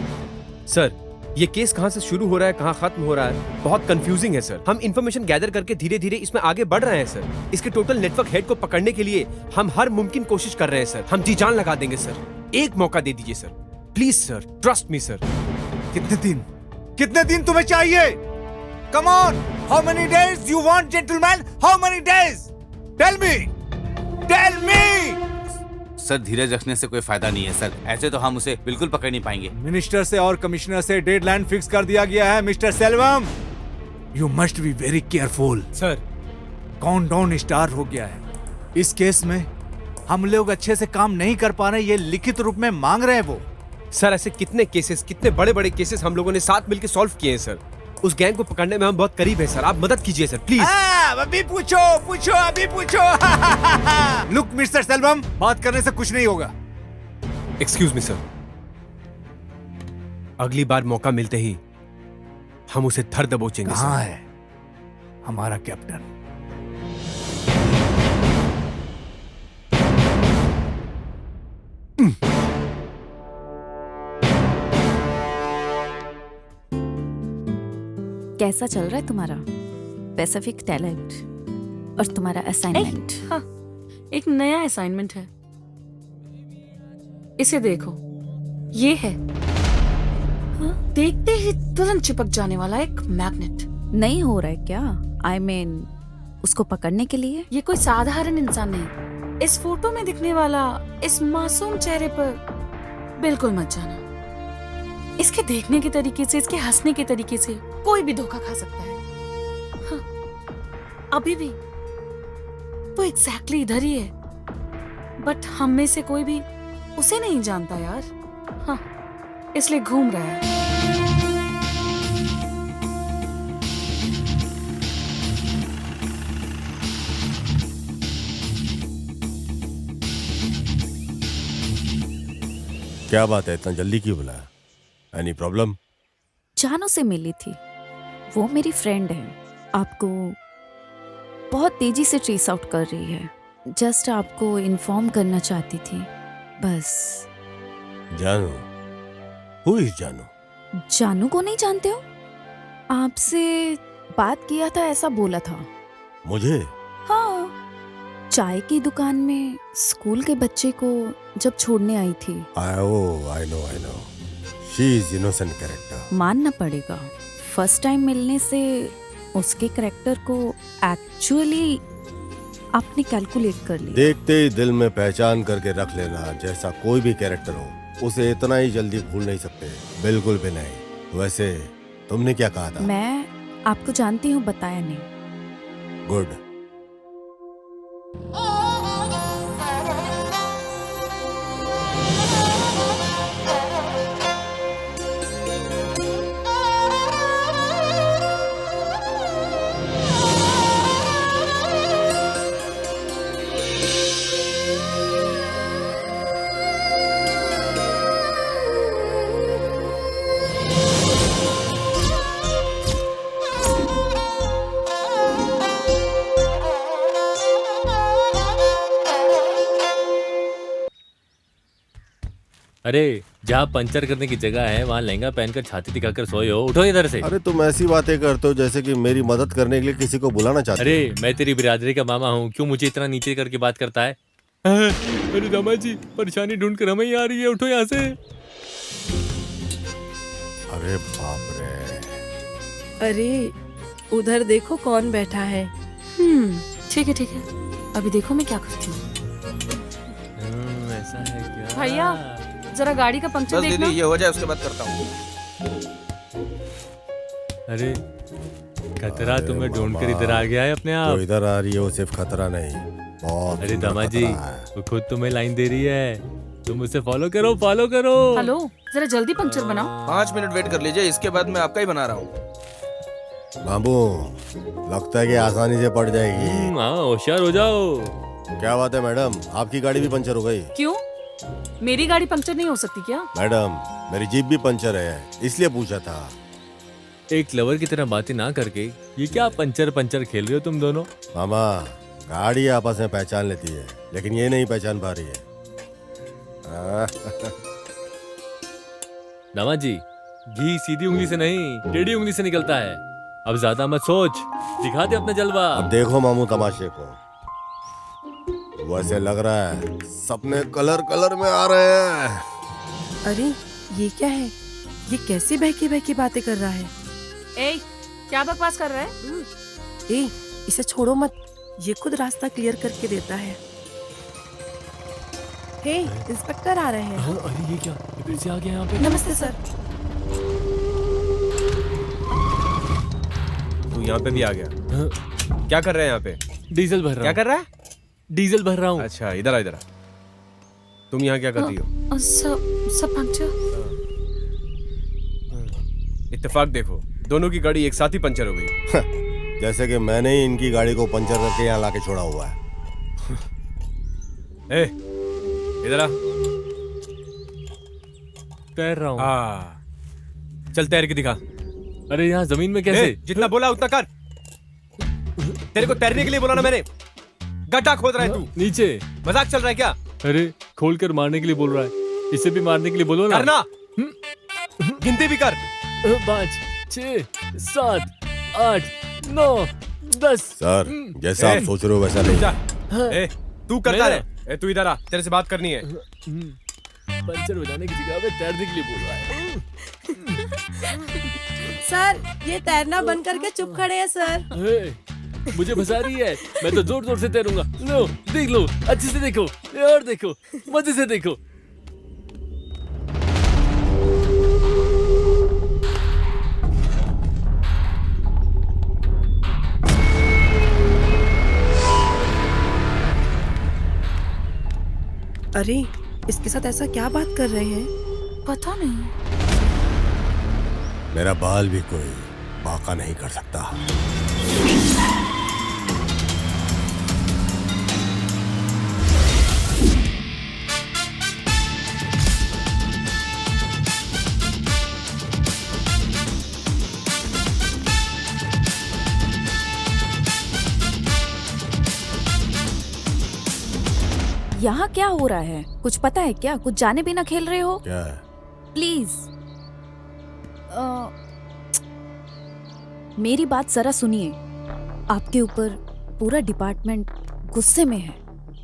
B: सर, ये केस कहाँ से शुरू हो रहा है, कहाँ खत्म हो रहा है, बहुत कंफ्यूजिंग है सर। हम इंफॉर्मेशन गैदर करके धीरे धीरे इसमें आगे बढ़ रहे हैं सर। इसके टोटल नेटवर्क हेड को पकड़ने के लिए हम हर मुमकिन कोशिश कर रहे हैं सर। हम जी जान लगा देंगे सर। एक मौका दे दीजिए sir, please sir, trust me sir.
A: कितने दिन तुम्हें चाहिए? Come on, how many days you want gentleman? How many days? Tell me, tell me.
D: Sir, धीरज रखने से कोई फायदा नहीं है सर। ऐसे तो हम उसे बिल्कुल पकड़ नहीं पाएंगे।
A: मिनिस्टर से और कमिश्नर से डेडलाइन फिक्स कर दिया गया है mister Selvam. You must be very careful.
B: Sir,
A: countdown start हो गया है। इस केस में हम लोग अच्छे से काम नहीं कर पा रहे, ये लिखित रूप में मांग रहे हैं वो।
B: सर, ऐसे कितने केसेस, कितने बड़े बड़े केसेस हम लोगों ने साथ मिलकर सॉल्व किए हैं सर। उस गैंग को पकड़ने में हम बहुत करीब हैं सर। आप मदद कीजिए सर, प्लीज।
A: अभी पूछो, पूछो, अभी पूछो। लुक मिस्टर सेल्वम, बात करने से कुछ नहीं होगा।
B: एक्सक्यूज मी सर, अगली बार मौका मिलते ही हम उसे धर दबोचेंगे।
A: कहाँ है हमारा कैप्टन?
C: कैसा चल रहा है तुम्हारा पैसिफिक टैलेंट और तुम्हारा असाइनमेंट?
L: हाँ, एक नया असाइनमेंट है, इसे देखो। ये है देखते ही तुरंत चिपक जाने वाला एक मैग्नेट।
C: नहीं हो रहा है क्या? I mean, उसको पकड़ने के लिए?
L: ये कोई साधारण इंसान नहीं। इस फोटो में दिखने वाला इस मासूम चेहरे पर बिल्कुल मत जाना। इसके देखने के तरीके से, इसके हंसने के तरीके से कोई भी धोखा खा सकता है। हाँ, अभी भी वो एग्जैक्टली इधर ही है, बट हम में से कोई भी उसे नहीं जानता यार। हाँ, इसलिए घूम रहा है।
G: क्या बात है, इतना जल्दी क्यों बुलाया? Any problem?
C: जानू से मिली थी, वो मेरी फ्रेंड है, आपको बहुत तेजी से ट्रेस आउट कर रही है। जस्ट आपको इन्फॉर्म करना चाहती थी, बस।
G: जानू? हु इज जानू?
C: जानू को नहीं जानते हो? आपसे बात किया था ऐसा बोला था।
G: मुझे?
C: हाँ, चाय की दुकान में स्कूल के बच्चे को जब छोड़ने आई थी।
G: I know she is innocent character.
C: मानना पड़ेगा, फर्स्ट टाइम मिलने से उसके कैरेक्टर को एक्चुअली आपने कैलकुलेट कर लिया।
G: देखते ही दिल में पहचान करके रख लेना। जैसा कोई भी कैरेक्टर हो, उसे इतना ही जल्दी भूल नहीं सकते, बिल्कुल भी नहीं। वैसे तुमने क्या कहा था?
C: मैं आपको जानती हूँ, बताया नहीं।
G: गुड।
K: अरे जहाँ पंचर करने की जगह है वहाँ लहंगा पहनकर छाती दिखाकर सोए हो, उठो इधर से।
G: अरे तुम ऐसी बातें करते हो जैसे कि मेरी मदद करने के लिए किसी को बुलाना चाहते हो।
K: अरे मैं तेरी बिरादरी का मामा हूँ, क्यों मुझे इतना नीचे करके बात करता है? अरे दामाद जी, परेशानी ढूंढ कर हमें ही आ रही है, उठो यहाँ से।
G: अरे बाप रे।
M: अरे उधर देखो कौन बैठा है।
L: ठीक है ठीक है, अभी देखो मैं क्या करती हूँ।
K: ऐसा है क्या?
L: भैया जरा गाड़ी का पंक्चर
I: बस
L: देखना।
I: दीदी ये हो जाए उसके बाद करता हूँ।
K: अरे खतरा तुम्हें ढूंढ कर इधर आ गया है अपने आप।
G: जो इधर आ रही है वो सिर्फ खतरा नहीं, बहुत
K: अरे
G: सुंदर
K: दामाद जी,
G: खतरा है।
K: वो खुद तुम्हें लाइन दे रही है, तुम मुझसे फॉलो करो, फॉलो करो।
L: हेलो, जरा जल्दी पंक्चर बनाओ।
I: 5 मिनट वेट कर लीजिए, इसके बाद मैं आपका ही बना रहा हूँ।
G: बाबू लगता है कि आसानी से पड़ जाएगी।
K: हाँ होशियार हो जाओ।
G: क्या बात है मैडम, आपकी गाड़ी भी पंचर हो गई?
L: क्यों, मेरी गाड़ी पंक्चर नहीं हो सकती क्या?
G: मैडम मेरी जीप भी पंचर है, इसलिए पूछा था।
K: एक लवर की तरह बातें ना करके ये क्या पंचर पंचर खेल रहे हो तुम दोनों?
G: मामा गाड़ी आपस में पहचान लेती है, लेकिन ये नहीं पहचान पा रही है।
K: दामाद जी, घी सीधी उंगली से नहीं टेढ़ी उंगली से निकलता है। अब ज्यादा मत सोच, दिखा दे अपना जलवा।
G: अब देखो मामू तमाशे को। वैसे लग रहा है सपने कलर कलर में आ रहे हैं।
M: अरे ये क्या है, ये कैसे बहकी बहकी बातें कर रहा है।
L: ए, क्या बकवास कर रहा है?
M: ए, इसे छोड़ो मत, ये खुद रास्ता क्लियर करके देता है। हे, इंस्पेक्टर आ रहे हैं।
K: अरे ये क्या, ये फिर से आ गया यहाँ पे।
M: नमस्ते सर।
B: तू यहाँ पे भी आ गया? क्या कर रहे हैं यहाँ पे?
K: डीजल भर रहा हूँ।
B: क्या कर रहा है?
K: डीजल भर रहा हूँ।
B: अच्छा इधर आ, इधर आ। तुम यहाँ क्या कर रही हो?
L: सब पंक्चर।
B: इत्तेफाक देखो, दोनों की गाड़ी एक साथ ही पंचर हो गई।
G: जैसे कि मैंने ही इनकी गाड़ी को पंचर करके यहाँ लाके छोड़ा हुआ है।
B: ए, इधर आ।
K: तैर रहा हूँ।
B: चल तैर के दिखा।
K: अरे यहाँ जमीन में कैसे?
B: जितना बोला उतना कर। तेरे को तैरने के लिए बोला ना मैंने। गड्ढा खोद रहा है तू।
K: नीचे
B: मजाक चल रहा है क्या?
K: अरे खोल कर मारने के लिए बोल रहा है, इसे भी मारने के लिए बोलो ना।
B: करना, गिनती भी कर।
K: 5, 6, 7, 8, 9, 10।
G: सर जैसा आप सोच रहे हो वैसा नहीं।
B: ए, तू करता है। ए, तू इधर आ, तेरे से बात करनी है।
K: पंचर बजाने की जगह पे तैरने के लिए बोल रहा है।
M: सर ये तैरना बंद करके चुप खड़े हैं सर।
K: मुझे फंसा रही है, मैं तो जोर जोर से तैरूंगा। लो देख लो, अच्छे से देखो, और देखो, मजे से देखो।
M: अरे इसके साथ ऐसा क्या बात कर रहे हैं?
L: पता नहीं।
G: मेरा बाल भी कोई बाका नहीं कर सकता।
C: यहाँ क्या हो रहा है, कुछ पता है क्या? कुछ जाने बिना खेल रहे हो?
G: क्या?
C: प्लीज मेरी बात जरा सुनिए। आपके ऊपर पूरा डिपार्टमेंट गुस्से में है।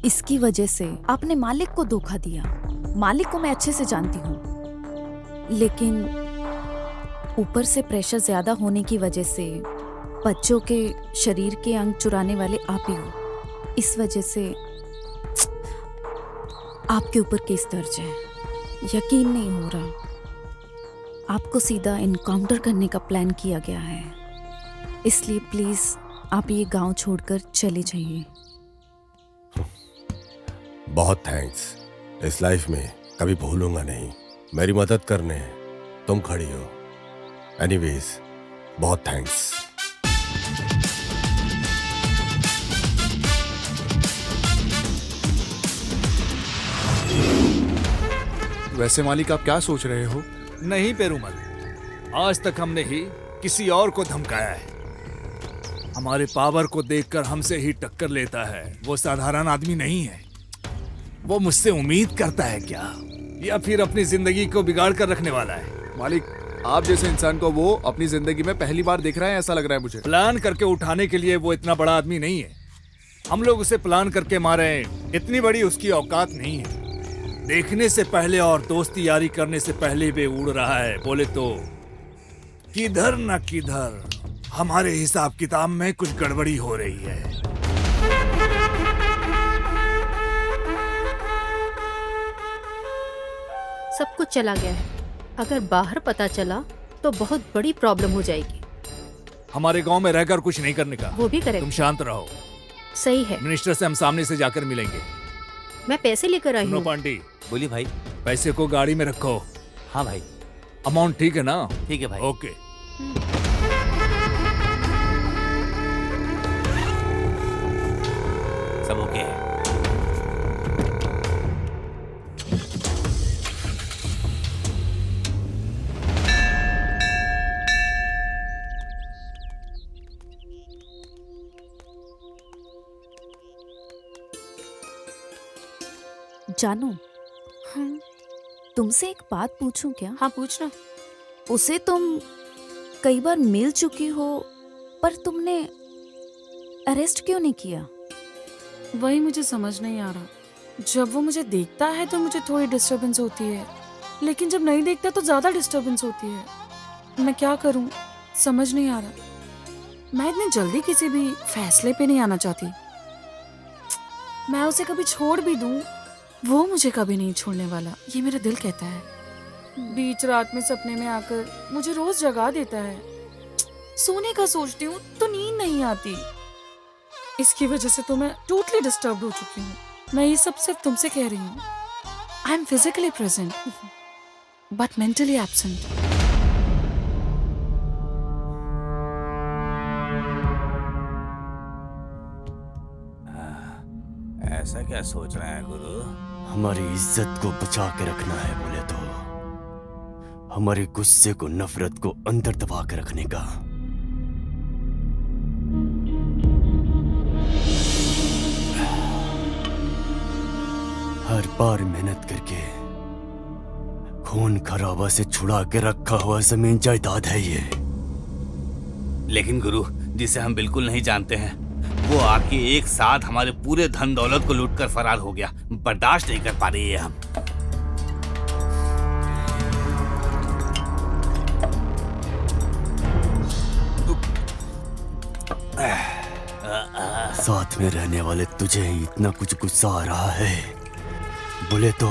C: इसकी वजह से आपने मालिक को धोखा दिया। मालिक को मैं अच्छे से जानती हूँ, लेकिन ऊपर से प्रेशर ज्यादा होने की वजह से बच्चों के शरीर के अंग चुराने वाले आप ही हो। इस वजह से आपके ऊपर केस दर्ज है। यकीन नहीं हो रहा। आपको सीधा इनकाउंटर करने का प्लान किया गया है, इसलिए प्लीज आप ये गांव छोड़कर चले जाइए।
G: बहुत थैंक्स, इस लाइफ में कभी भूलूंगा नहीं। मेरी मदद करने तुम खड़ी हो। एनीवेज बहुत थैंक्स।
H: वैसे मालिक आप क्या सोच रहे हो?
A: नहीं पेरूमल, आज तक हमने ही किसी और को धमकाया है। हमारे पावर को देखकर हमसे ही टक्कर लेता है। वो साधारण आदमी नहीं है। वो मुझसे उम्मीद करता है क्या? या फिर अपनी जिंदगी को बिगाड़ कर रखने वाला है?
H: मालिक, आप जैसे इंसान को वो अपनी जिंदगी में पहली बार देख रहा है, ऐसा लग रहा है मुझे।
A: प्लान करके उठाने के लिए वो इतना बड़ा आदमी नहीं है। हम लोग उसे प्लान करके मारे हैं, इतनी बड़ी उसकी औकात नहीं है। देखने से पहले और दोस्ती यारी करने से पहले वे उड़ रहा है। बोले तो किधर न किधर हमारे हिसाब किताब में कुछ गड़बड़ी हो रही है।
J: सब कुछ चला गया है। अगर बाहर पता चला तो बहुत बड़ी प्रॉब्लम हो जाएगी।
A: हमारे गांव में रहकर कुछ नहीं करने का।
J: वो भी करेंगे।
A: तुम शांत रहो।
J: सही है।
A: मिनिस्टर से हम सामने से जाकर मिलेंगे।
J: मैं पैसे लेकर आई
A: सुनो
J: हूँ।
A: पांटी,
D: बोलिए भाई।
A: पैसे को गाड़ी में रखो।
D: हाँ भाई।
A: अमाउंट ठीक है ना?
D: ठीक है भाई।
A: ओके।
D: सब ओके है।
C: जानू, तुमसे एक बात पूछूं क्या?
L: हाँ पूछना।
C: उसे तुम कई बार मिल चुकी हो, पर तुमने अरेस्ट क्यों नहीं किया?
L: वही मुझे समझ नहीं आ रहा। जब वो मुझे देखता है तो मुझे थोड़ी डिस्टरबेंस होती है, लेकिन जब नहीं देखता तो ज्यादा डिस्टरबेंस होती है। मैं क्या करूं, समझ नहीं आ रहा। मैं इतनी जल्दी किसी भी फैसले पे नहीं आना चाहती। मैं उसे कभी छोड़ भी दूं, वो मुझे कभी नहीं छोड़ने वाला, ये मेरा दिल कहता है। बीच रात में सपने में आकर मुझे रोज जगा देता है। सोने का सोचती हूँ तो नींद नहीं आती। इसकी वजह से तो मैं टोटली डिस्टर्ब हो चुकी हूँ। मैं ये सब सिर्फ तुमसे कह रही हूँ। I am physically present but mentally absent.
D: ऐसा क्या सोच रहे हैं गुरु?
F: हमारी इज्जत को बचा के रखना है बोले तो हमारे गुस्से को, नफरत को अंदर दबा के रखने का। हर बार मेहनत करके खून खराबा से छुड़ा के रखा हुआ जमीन जायदाद है ये।
D: लेकिन गुरु, जिसे हम बिल्कुल नहीं जानते हैं, वो आके एक साथ हमारे पूरे धन दौलत को लूट कर फरार हो गया। बर्दाश्त नहीं कर पा रही है हम।
F: साथ में रहने वाले तुझे ही इतना कुछ गुस्सा आ रहा है बोले तो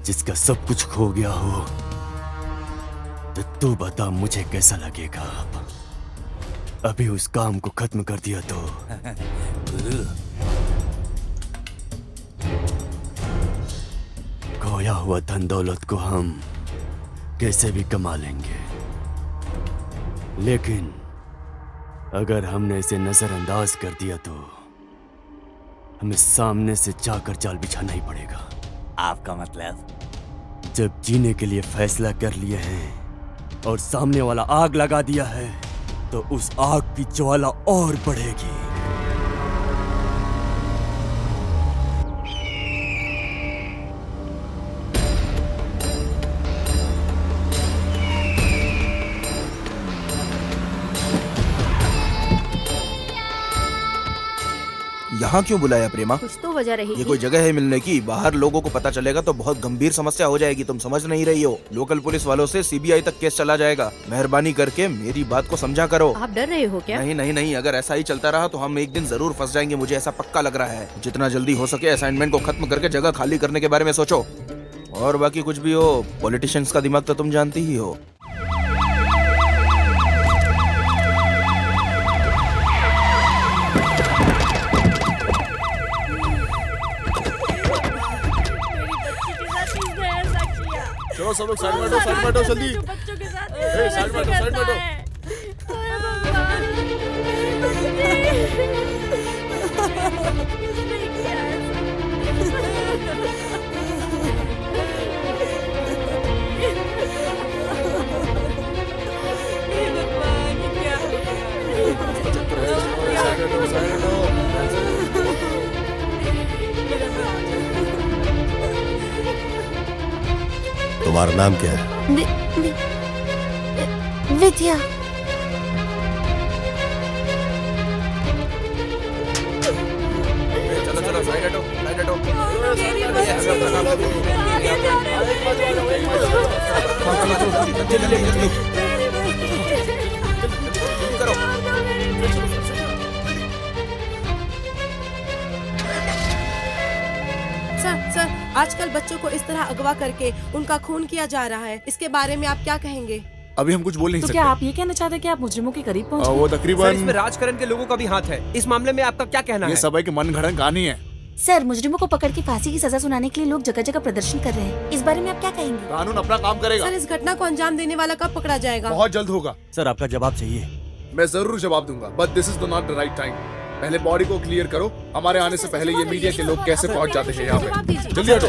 F: जिसका सब कुछ खो गया हो, तो तू बता मुझे कैसा लगेगा? अभी उस काम को खत्म कर दिया तो खोया हुआ धन दौलत को हम कैसे भी कमा लेंगे, लेकिन अगर हमने इसे नजरअंदाज कर दिया तो हमें सामने से जाकर जाल बिछाना ही पड़ेगा।
D: आपका मतलब?
F: जब जीने के लिए फैसला कर लिए हैं और सामने वाला आग लगा दिया है, तो उस आग की ज्वाला और बढ़ेगी।
I: यहाँ क्यों बुलाया प्रेमा?
J: कुछ तो वजह रही।
I: ये कोई जगह है मिलने की? बाहर लोगों को पता चलेगा तो बहुत गंभीर समस्या हो जाएगी। तुम समझ नहीं रही हो। लोकल पुलिस वालों से सीबीआई तक केस चला जाएगा। मेहरबानी करके मेरी बात को समझा करो।
J: आप डर रहे हो क्या?
I: नहीं नहीं नहीं, अगर ऐसा ही चलता रहा तो हम एक दिन जरूर फंस जाएंगे। मुझे ऐसा पक्का लग रहा है। जितना जल्दी हो सके असाइनमेंट को खत्म करके जगह खाली करने के बारे में सोचो। और बाकी कुछ भी हो, पॉलिटिशियंस का दिमाग तो तुम जानती ही हो।
H: चलो सब लोग साइड में हटो, साइड में हटो जल्दी।
M: बच्चों के साथ
H: साइड में हटो, साइड में हटो।
G: तुम्हारा नाम क्या है?
C: विद्या।
I: चलो चलो साइड हटो, साइड हटो।
M: सर आजकल बच्चों को इस तरह अगवा करके उनका खून किया जा रहा है, इसके बारे में आप क्या कहेंगे?
H: अभी हम कुछ बोल नहीं
L: तो
H: सकते।
L: क्या आप ये कहना चाहते हैं कि आप मुजरिमों के करीब पहुंच
H: वो
L: गए?
H: तकरीबन
B: सर, इसमें राजकरण के लोगों का भी हाथ है। इस मामले में आपका क्या कहना
H: ये
B: है?
H: सब है कि मनगढ़ंत कहानी है।
C: सर, मुजरिमों को पकड़ के फांसी की सजा सुनाने के लिए लोग जगह जगह प्रदर्शन कर रहे हैं। इस बारे में आप क्या कहेंगे?
H: कानून अपना काम करेगा।
M: सर, इस घटना को अंजाम देने वाला कब पकड़ा जाएगा?
H: बहुत जल्द होगा।
F: सर आपका जवाब चाहिए?
H: मैं जरूर जवाब दूंगा, but this is not the right time. पहले बॉडी को क्लियर करो। हमारे आने से पहले ये मीडिया के लोग कैसे पहुंच जाते हैं यहाँ पे। जल्दी हटो।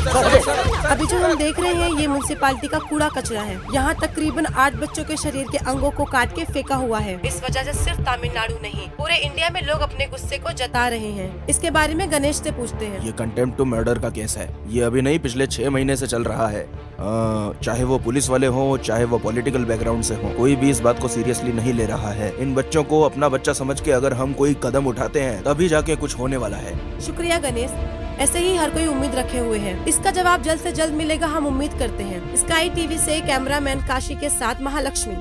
M: अभी जो हम देख रहे हैं ये म्युनिसिपालिटी का कूड़ा कचरा है। यहाँ तकरीबन 8 बच्चों के शरीर के अंगों को काट के फेंका हुआ है। इस वजह से सिर्फ तमिलनाडु नहीं, पूरे इंडिया में लोग अपने गुस्से को जता रहे हैं। इसके बारे में गणेश से पूछते हैं।
I: ये कंटेम्प्ट टू मर्डर का केस है। ये अभी नहीं, पिछले 6 महीने से चल रहा है। चाहे वो पुलिस वाले हो, चाहे वो पॉलिटिकल बैकग्राउंड से हो, कोई भी इस बात को सीरियसली नहीं ले रहा है। इन बच्चों को अपना बच्चा समझ के अगर हम कोई कदम उठाते हैं तभी जाके कुछ होने वाला है।
M: शुक्रिया गणेश, ऐसे ही हर कोई उम्मीद रखे हुए है। इसका जवाब जल्द से जल्द मिलेगा, हम उम्मीद करते हैं। स्काई टीवी से कैमरामैन काशी के साथ महालक्ष्मी।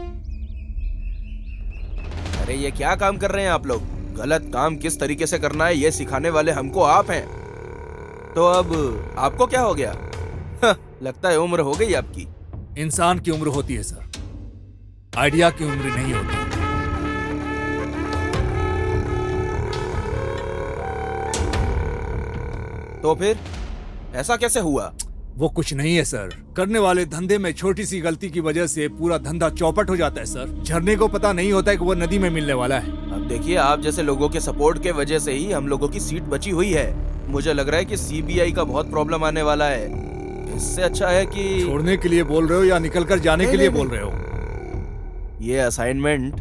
I: अरे ये क्या काम कर रहे हैं आप लोग? गलत काम किस तरीके से करना है ये सिखाने वाले हमको आप हैं। तो अब आपको क्या हो गया? लगता है उम्र हो गई आपकी।
A: इंसान की उम्र होती है सर, आइडिया की उम्र नहीं होती।
I: तो फिर ऐसा कैसे हुआ?
A: वो कुछ नहीं है सर, करने वाले धंधे में छोटी सी गलती की वजह से पूरा धंधा चौपट हो जाता है सर। झरने को पता नहीं होता है कि वो नदी में मिलने वाला है।
I: अब देखिए, आप जैसे लोगों के सपोर्ट के वजह से ही हम लोगों की सीट बची हुई है। मुझे लग रहा है कि सीबीआई का बहुत प्रॉब्लम आने वाला है। इससे अच्छा है कि
A: छोड़ने के लिए बोल रहे हो या निकल कर जाने के लिए बोल रहे हो?
I: ये असाइनमेंट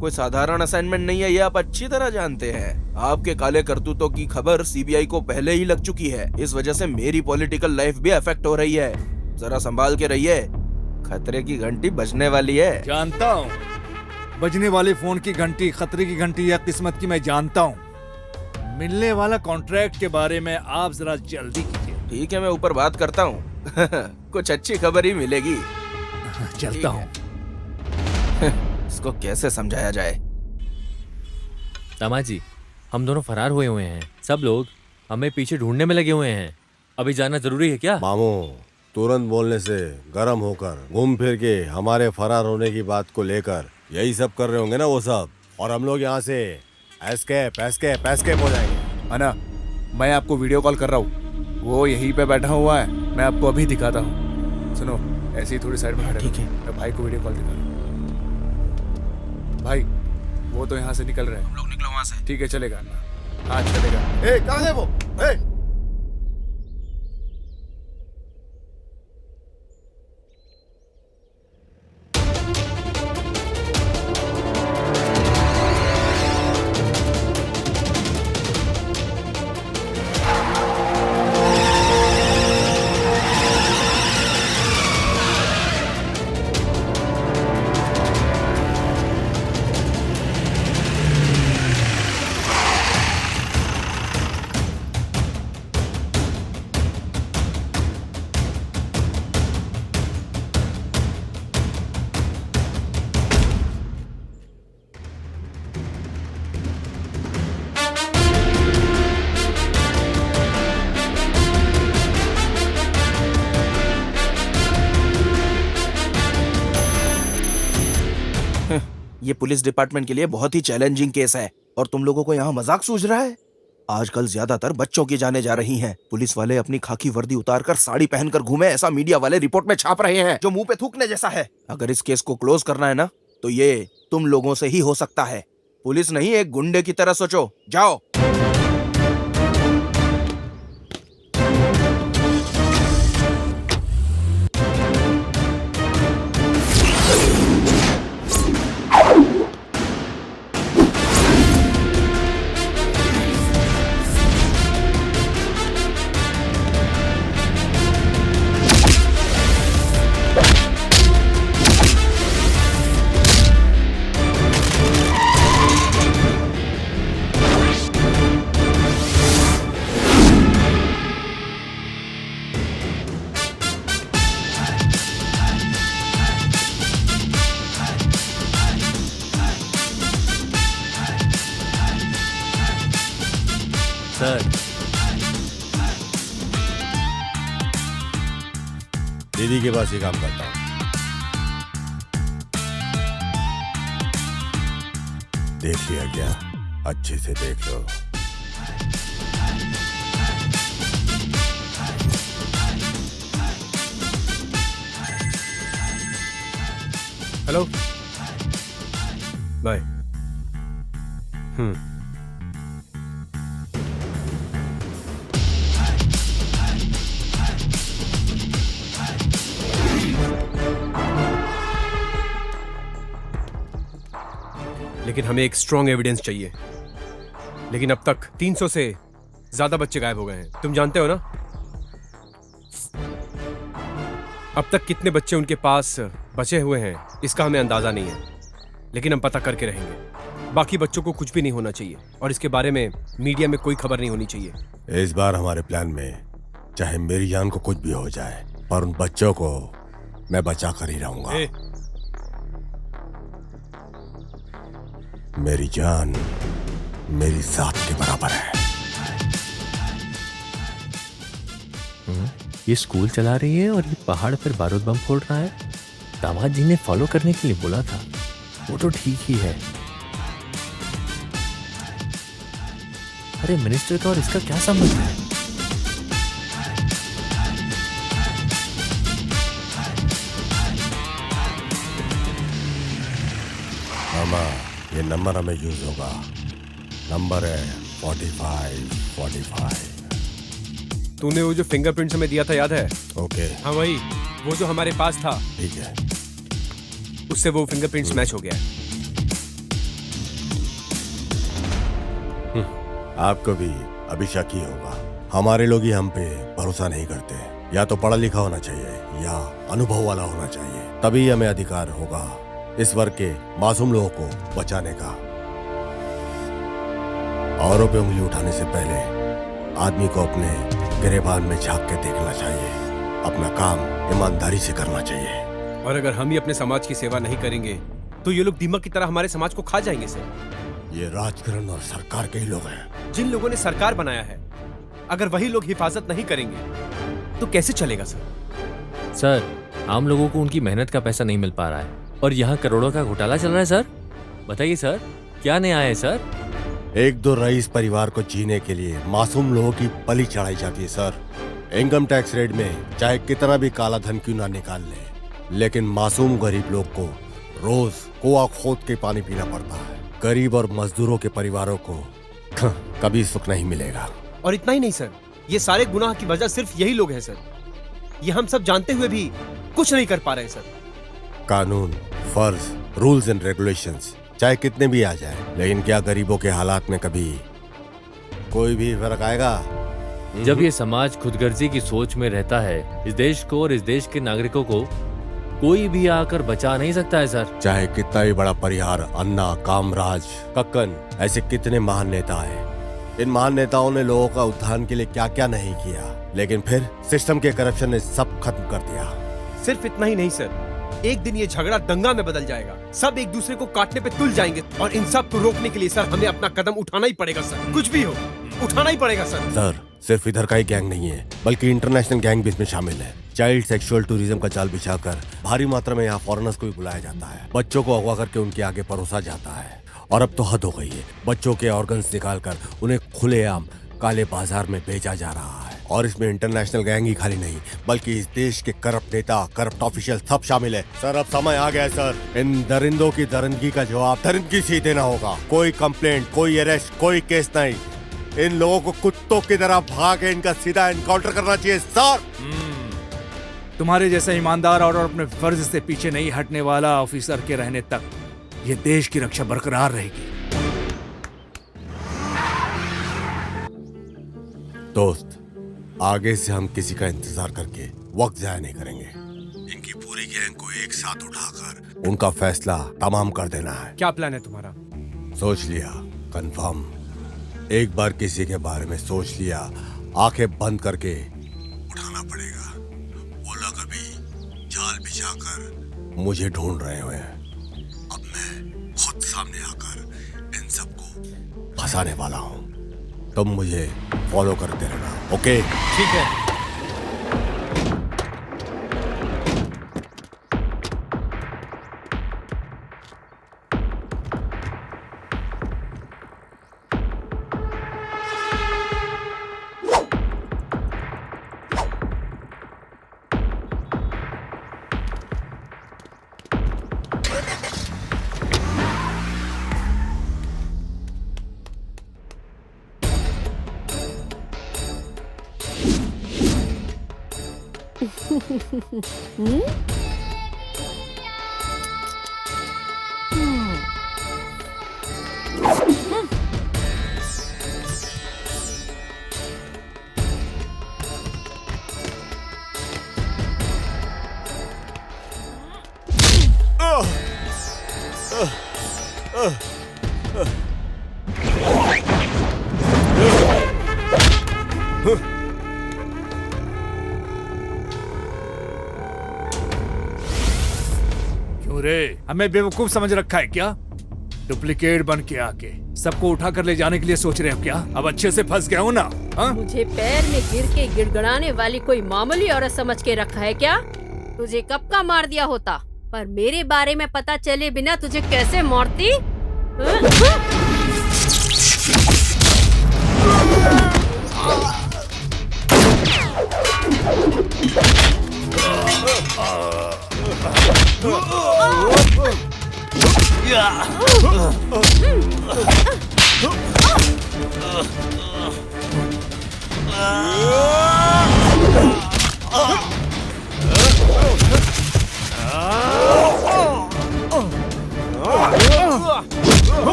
I: कोई साधारण असाइनमेंट नहीं है, ये आप अच्छी तरह जानते हैं। आपके काले करतूतों की खबर सीबीआई को पहले ही लग चुकी है। इस वजह से मेरी पॉलिटिकल लाइफ भी अफेक्ट हो रही है। जरा संभाल के रहिए, खतरे की घंटी बजने वाली है।
A: जानता हूँ, बजने वाले फोन की घंटी खतरे की घंटी या किस्मत की मैं जानता हूँ। मिलने वाला कॉन्ट्रैक्ट के बारे में आप जरा जल्दी कीजिए।
I: ठीक है, मैं ऊपर बात करता हूँ। कुछ अच्छी खबर ही मिलेगी।
A: चलता हूँ।
I: इसको कैसे समझाया जाए?
K: दामाजी, हम दोनों फरार हुए हैं। सब लोग हमें पीछे ढूंढने में लगे हुए हैं। अभी जाना जरूरी है क्या?
G: मामू, तुरंत बोलने से गर्म होकर घूम फिर के हमारे फरार होने की बात को लेकर यही सब कर रहे होंगे ना वो सब, और हम लोग यहाँ से एस्केप हो जाएंगे।
H: अना, मैं आपको वीडियो कॉल कर रहा हूँ, वो यहीं पे बैठा हुआ है। मैं आपको अभी दिखाता हूँ। सुनो, ऐसे ही थोड़ी साइड में खड़े। ठीक है, मैं भाई को वीडियो कॉल दिखा रहा हूँ। भाई, वो तो यहाँ से निकल रहे हैं।
E: हम लोग निकलो वहाँ से।
H: ठीक है, चलेगा। हाँ चलेगा।
G: कहाँ है वो?
I: ये पुलिस डिपार्टमेंट के लिए बहुत ही चैलेंजिंग केस है और तुम लोगों को यहाँ मजाक सूझ रहा है। आजकल ज्यादातर बच्चों की जाने जा रही हैं। पुलिस वाले अपनी खाकी वर्दी उतारकर साड़ी पहनकर घूमे, ऐसा मीडिया वाले रिपोर्ट में छाप रहे हैं, जो मुंह पे थूकने जैसा है। अगर इस केस को क्लोज करना है ना, तो ये तुम लोगों से ही हो सकता है। पुलिस नहीं, एक गुंडे की तरह सोचो। जाओ।
G: दीदी के पास ही काम करता हूँ। देख लिया क्या? अच्छे से देख लो।
B: Hello, bye. लेकिन हमें एक स्ट्रॉन्ग एविडेंस चाहिए। लेकिन अब तक 300 से ज्यादा बच्चे गायब हो गए हैं, तुम जानते हो ना? अब तक कितने बच्चे उनके पास बचे हुए हैं इसका हमें अंदाजा नहीं है, लेकिन हम पता करके रहेंगे। बाकी बच्चों को कुछ भी नहीं होना चाहिए और इसके बारे में मीडिया में कोई खबर नहीं होनी चाहिए।
G: इस बार हमारे प्लान में चाहे मेरी जान को कुछ भी हो जाए, पर उन बच्चों को मैं बचा कर ही रहूंगा। मेरी जान मेरी जात के बराबर है।
K: ये स्कूल चला रही है और ये पहाड़ पर बारूद बम फोड़ रहा है। दामाद जी ने फॉलो करने के लिए बोला था, वो तो ठीक ही है। अरे मिनिस्टर का और इसका क्या संबंध है?
G: मामा, ये नंबर हमें यूज होगा। नंबर है 4545।
B: तूने वो जो फिंगरप्रिंट्स हमें दिया था याद है?
G: ओके।
B: हाँ वही, वो जो हमारे पास था।
G: ठीक है।
B: उससे वो फिंगरप्रिंट्स मैच हो गया।
G: आपको भी अभी शक ही होगा। हमारे लोग ही हम पे भरोसा नहीं करते। या तो पढ़ा लिखा होना चाहिए या अनुभव वाला होना चाहिए, तभी हमें अधिकार होगा इस वर्ग के मासूम लोगों को बचाने का। औरों पे उंगली उठाने से पहले आदमी को अपने गिरेबान में झांक के देखना चाहिए। अपना काम ईमानदारी से करना चाहिए।
B: और अगर हम ही अपने समाज की सेवा नहीं करेंगे तो ये लोग दीमक की तरह हमारे समाज को खा जाएंगे सर।
G: ये राजकरण और सरकार के ही लोग हैं।
B: जिन लोगों ने सरकार बनाया है, अगर वही लोग हिफाजत नहीं करेंगे तो कैसे चलेगा सर?
K: सर, आम लोगों को उनकी मेहनत का पैसा नहीं मिल पा रहा है और यहाँ करोड़ों का घोटाला चल रहा है सर। बताइए सर, क्या न्याय है सर?
G: एक दो रईस परिवार को जीने के लिए मासूम लोगों की बलि चढ़ाई जाती है सर। इनकम टैक्स रेट में चाहे कितना भी काला धन क्यों ना निकाल ले, लेकिन मासूम गरीब लोग को रोज कुआं खोद के पानी पीना पड़ता है। गरीब और मजदूरों के परिवारों को कभी सुख नहीं मिलेगा।
B: और इतना ही नहीं सर, ये सारे गुनाह की वजह सिर्फ यही लोग हैं सर। ये हम सब जानते हुए भी कुछ नहीं कर पा रहे हैं सर।
G: कानून, फर्ज, रूल्स एंड रेगुलेशंस चाहे कितने भी आ जाए, लेकिन क्या गरीबों के हालात में कभी कोई भी फर्क आएगा?
K: जब ये समाज खुदगर्जी की सोच में रहता है, इस देश को और इस देश के नागरिकों को कोई भी आकर बचा नहीं सकता है सर।
G: चाहे कितना ही बड़ा परिहार, अन्ना, कामराज, कक्कन, ऐसे कितने महान नेता हैं। इन महान नेताओं ने लोगों का उत्थान के लिए क्या क्या नहीं किया, लेकिन फिर सिस्टम के करप्शन ने सब खत्म कर दिया।
B: सिर्फ इतना ही नहीं सर, एक दिन ये झगड़ा दंगा में बदल जाएगा। सब एक दूसरे को काटने पे तुल जाएंगे और इन सब को रोकने के लिए सर हमें अपना कदम उठाना ही पड़ेगा सर। कुछ भी हो, उठाना ही पड़ेगा सर।
G: सर, सिर्फ इधर का ही गैंग नहीं है, बल्कि इंटरनेशनल गैंग भी इसमें शामिल है। चाइल्ड सेक्सुअल टूरिज्म का जाल बिछाकर भारी मात्रा में यहाँ फॉरेनर्स को भी बुलाया जाता है। बच्चों को अगवा करके उनके आगे परोसा जाता है। और अब तो हद हो गई है, बच्चों के ऑर्गन्स निकालकर उन्हें खुलेआम काले बाजार में बेचा जा रहा है। और इसमें इंटरनेशनल गैंग ही खाली नहीं, बल्कि इस देश के करप्ट नेता, करप्ट ऑफिशियल सब शामिल है। सर, अब समय आ गया है सर। इन दरिंदों की दरिंदगी का जवाब दरिंदगी से ही देना होगा। कोई कंप्लेंट, कोई अरेस्ट, कोई केस नहीं। इन लोगों को कुत्तों की तरह भागे इनका सीधा एनकाउंटर करना चाहिए सर।
A: तुम्हारे जैसा ईमानदार और अपने फर्ज से पीछे नहीं हटने वाला ऑफिसर के रहने तक ये देश की रक्षा बरकरार रहेगी।
G: दोस्त, आगे से हम किसी का इंतजार करके वक्त जाया नहीं करेंगे। इनकी पूरी गैंग को एक साथ उठाकर उनका फैसला तमाम कर देना है।
B: क्या प्लान है तुम्हारा?
G: सोच लिया, कंफर्म। एक बार किसी के बारे में सोच लिया, आंखें बंद करके उठाना पड़ेगा। वो लोग अभी जाल बिछाकर मुझे ढूंढ रहे हुए हैं। अब मैं खुद सामने आकर इन सबको फंसाने वाला हूँ। तुम मुझे फॉलो करते रहना, ओके?
B: ठीक है।
A: क्यों रे, हमें बेवकूफ समझ रखा है क्या? डुप्लीकेट बन के आके सबको उठा कर ले जाने के लिए सोच रहे हो क्या? अब अच्छे से फंस गया हूँ ना? हा?
M: मुझे पैर में गिर के गिड़गड़ाने वाली कोई मामूली औरत समझ के रखा है क्या? तुझे कब का मार दिया होता, पर मेरे बारे में पता चले बिना तुझे कैसे मारती?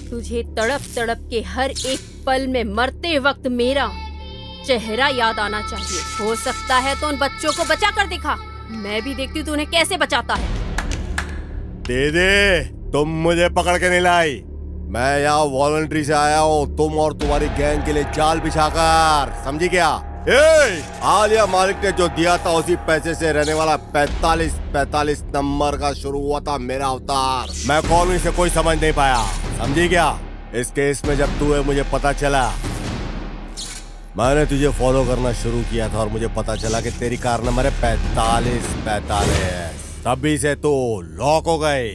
M: तुझे तड़प तड़प के हर एक पल में मरते वक्त मेरा चेहरा याद आना चाहिए। हो सकता है तो उन बच्चों को बचा कर दिखा, मैं भी देखती हूँ तू उन्हें कैसे बचाता है।
G: दीदी, तुम मुझे पकड़ के नहीं लाई। मैं यहाँ वॉलंटरी से आया हूँ, तुम और तुम्हारी गैंग के लिए जाल बिछाकर, समझी क्या? आलिया मालिक ने जो दिया था उसी पैसे से रहने वाला 45 नंबर का शुरू हुआ था मेरा अवतार। मैं कौन हूँ इसे कोई समझ नहीं पाया, समझी क्या? इस केस में जब तू है मुझे पता चला, मैंने तुझे फॉलो करना शुरू किया था और मुझे पता चला कि तेरी कार नंबर है 45। तभी से तो लॉक हो गई।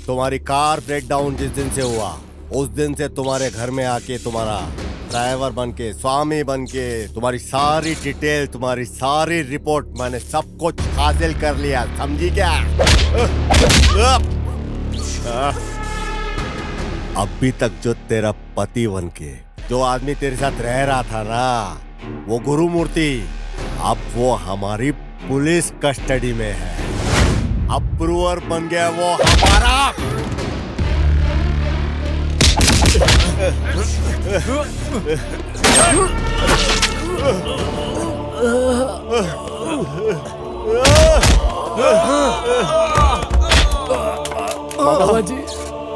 G: तुम्हारी कार ब्रेक डाउन जिस दिन से हुआ उस दिन से तुम्हारे घर में आके तुम्हारा ड्राइवर बन के, स्वामी बन के, तुम्हारी सारी डिटेल, तुम्हारी सारी रिपोर्ट मैंने सब कुछ हासिल कर लिया, समझी क्या? अभी तक जो तेरा पति बन के जो आदमी तेरे साथ रह रहा था ना, वो गुरुमूर्ति, अब वो हमारी पुलिस कस्टडी में है। अप्रूवर बन गया वो हमारा।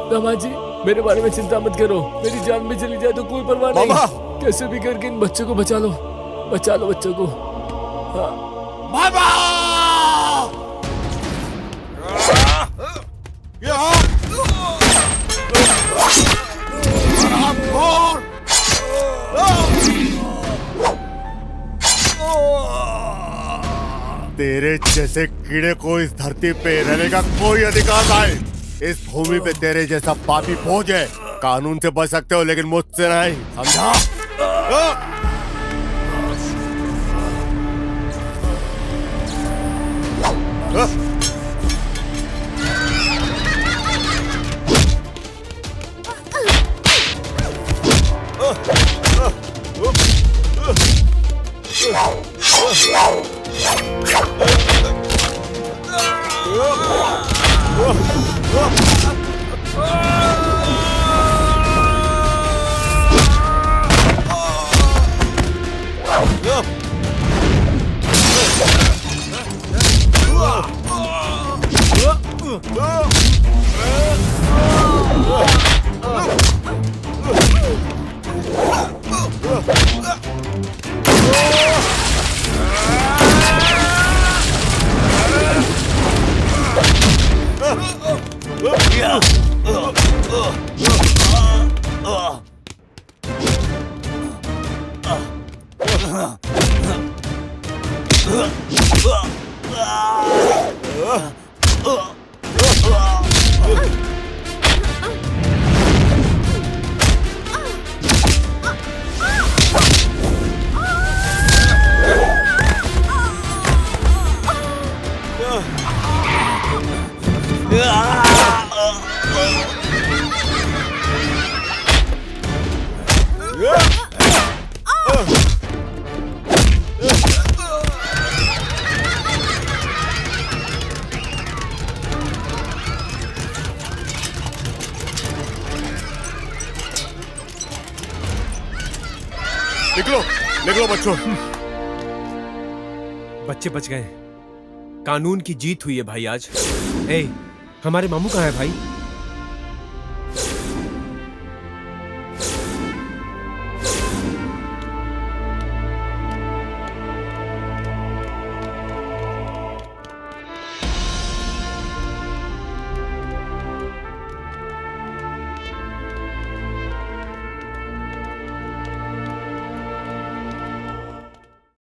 K: दामा जी, मेरे बारे में चिंता मत करो, मेरी जान भी चली जाए तो कोई परवाह नहीं। कैसे भी करके इन बच्चों को बचा लो बच्चों को।
G: तेरे जैसे कीड़े को इस धरती पे रहने का कोई अधिकार नहीं। इस भूमि पे तेरे जैसा पापी फौज है। कानून से बच सकते हो लेकिन मुझसे नहीं, समझा? निकलो निकलो बच्चों।
B: बच्चे बच गए। कानून की जीत हुई है भाई आज। ए, हमारे मामू कहाँ है भाई?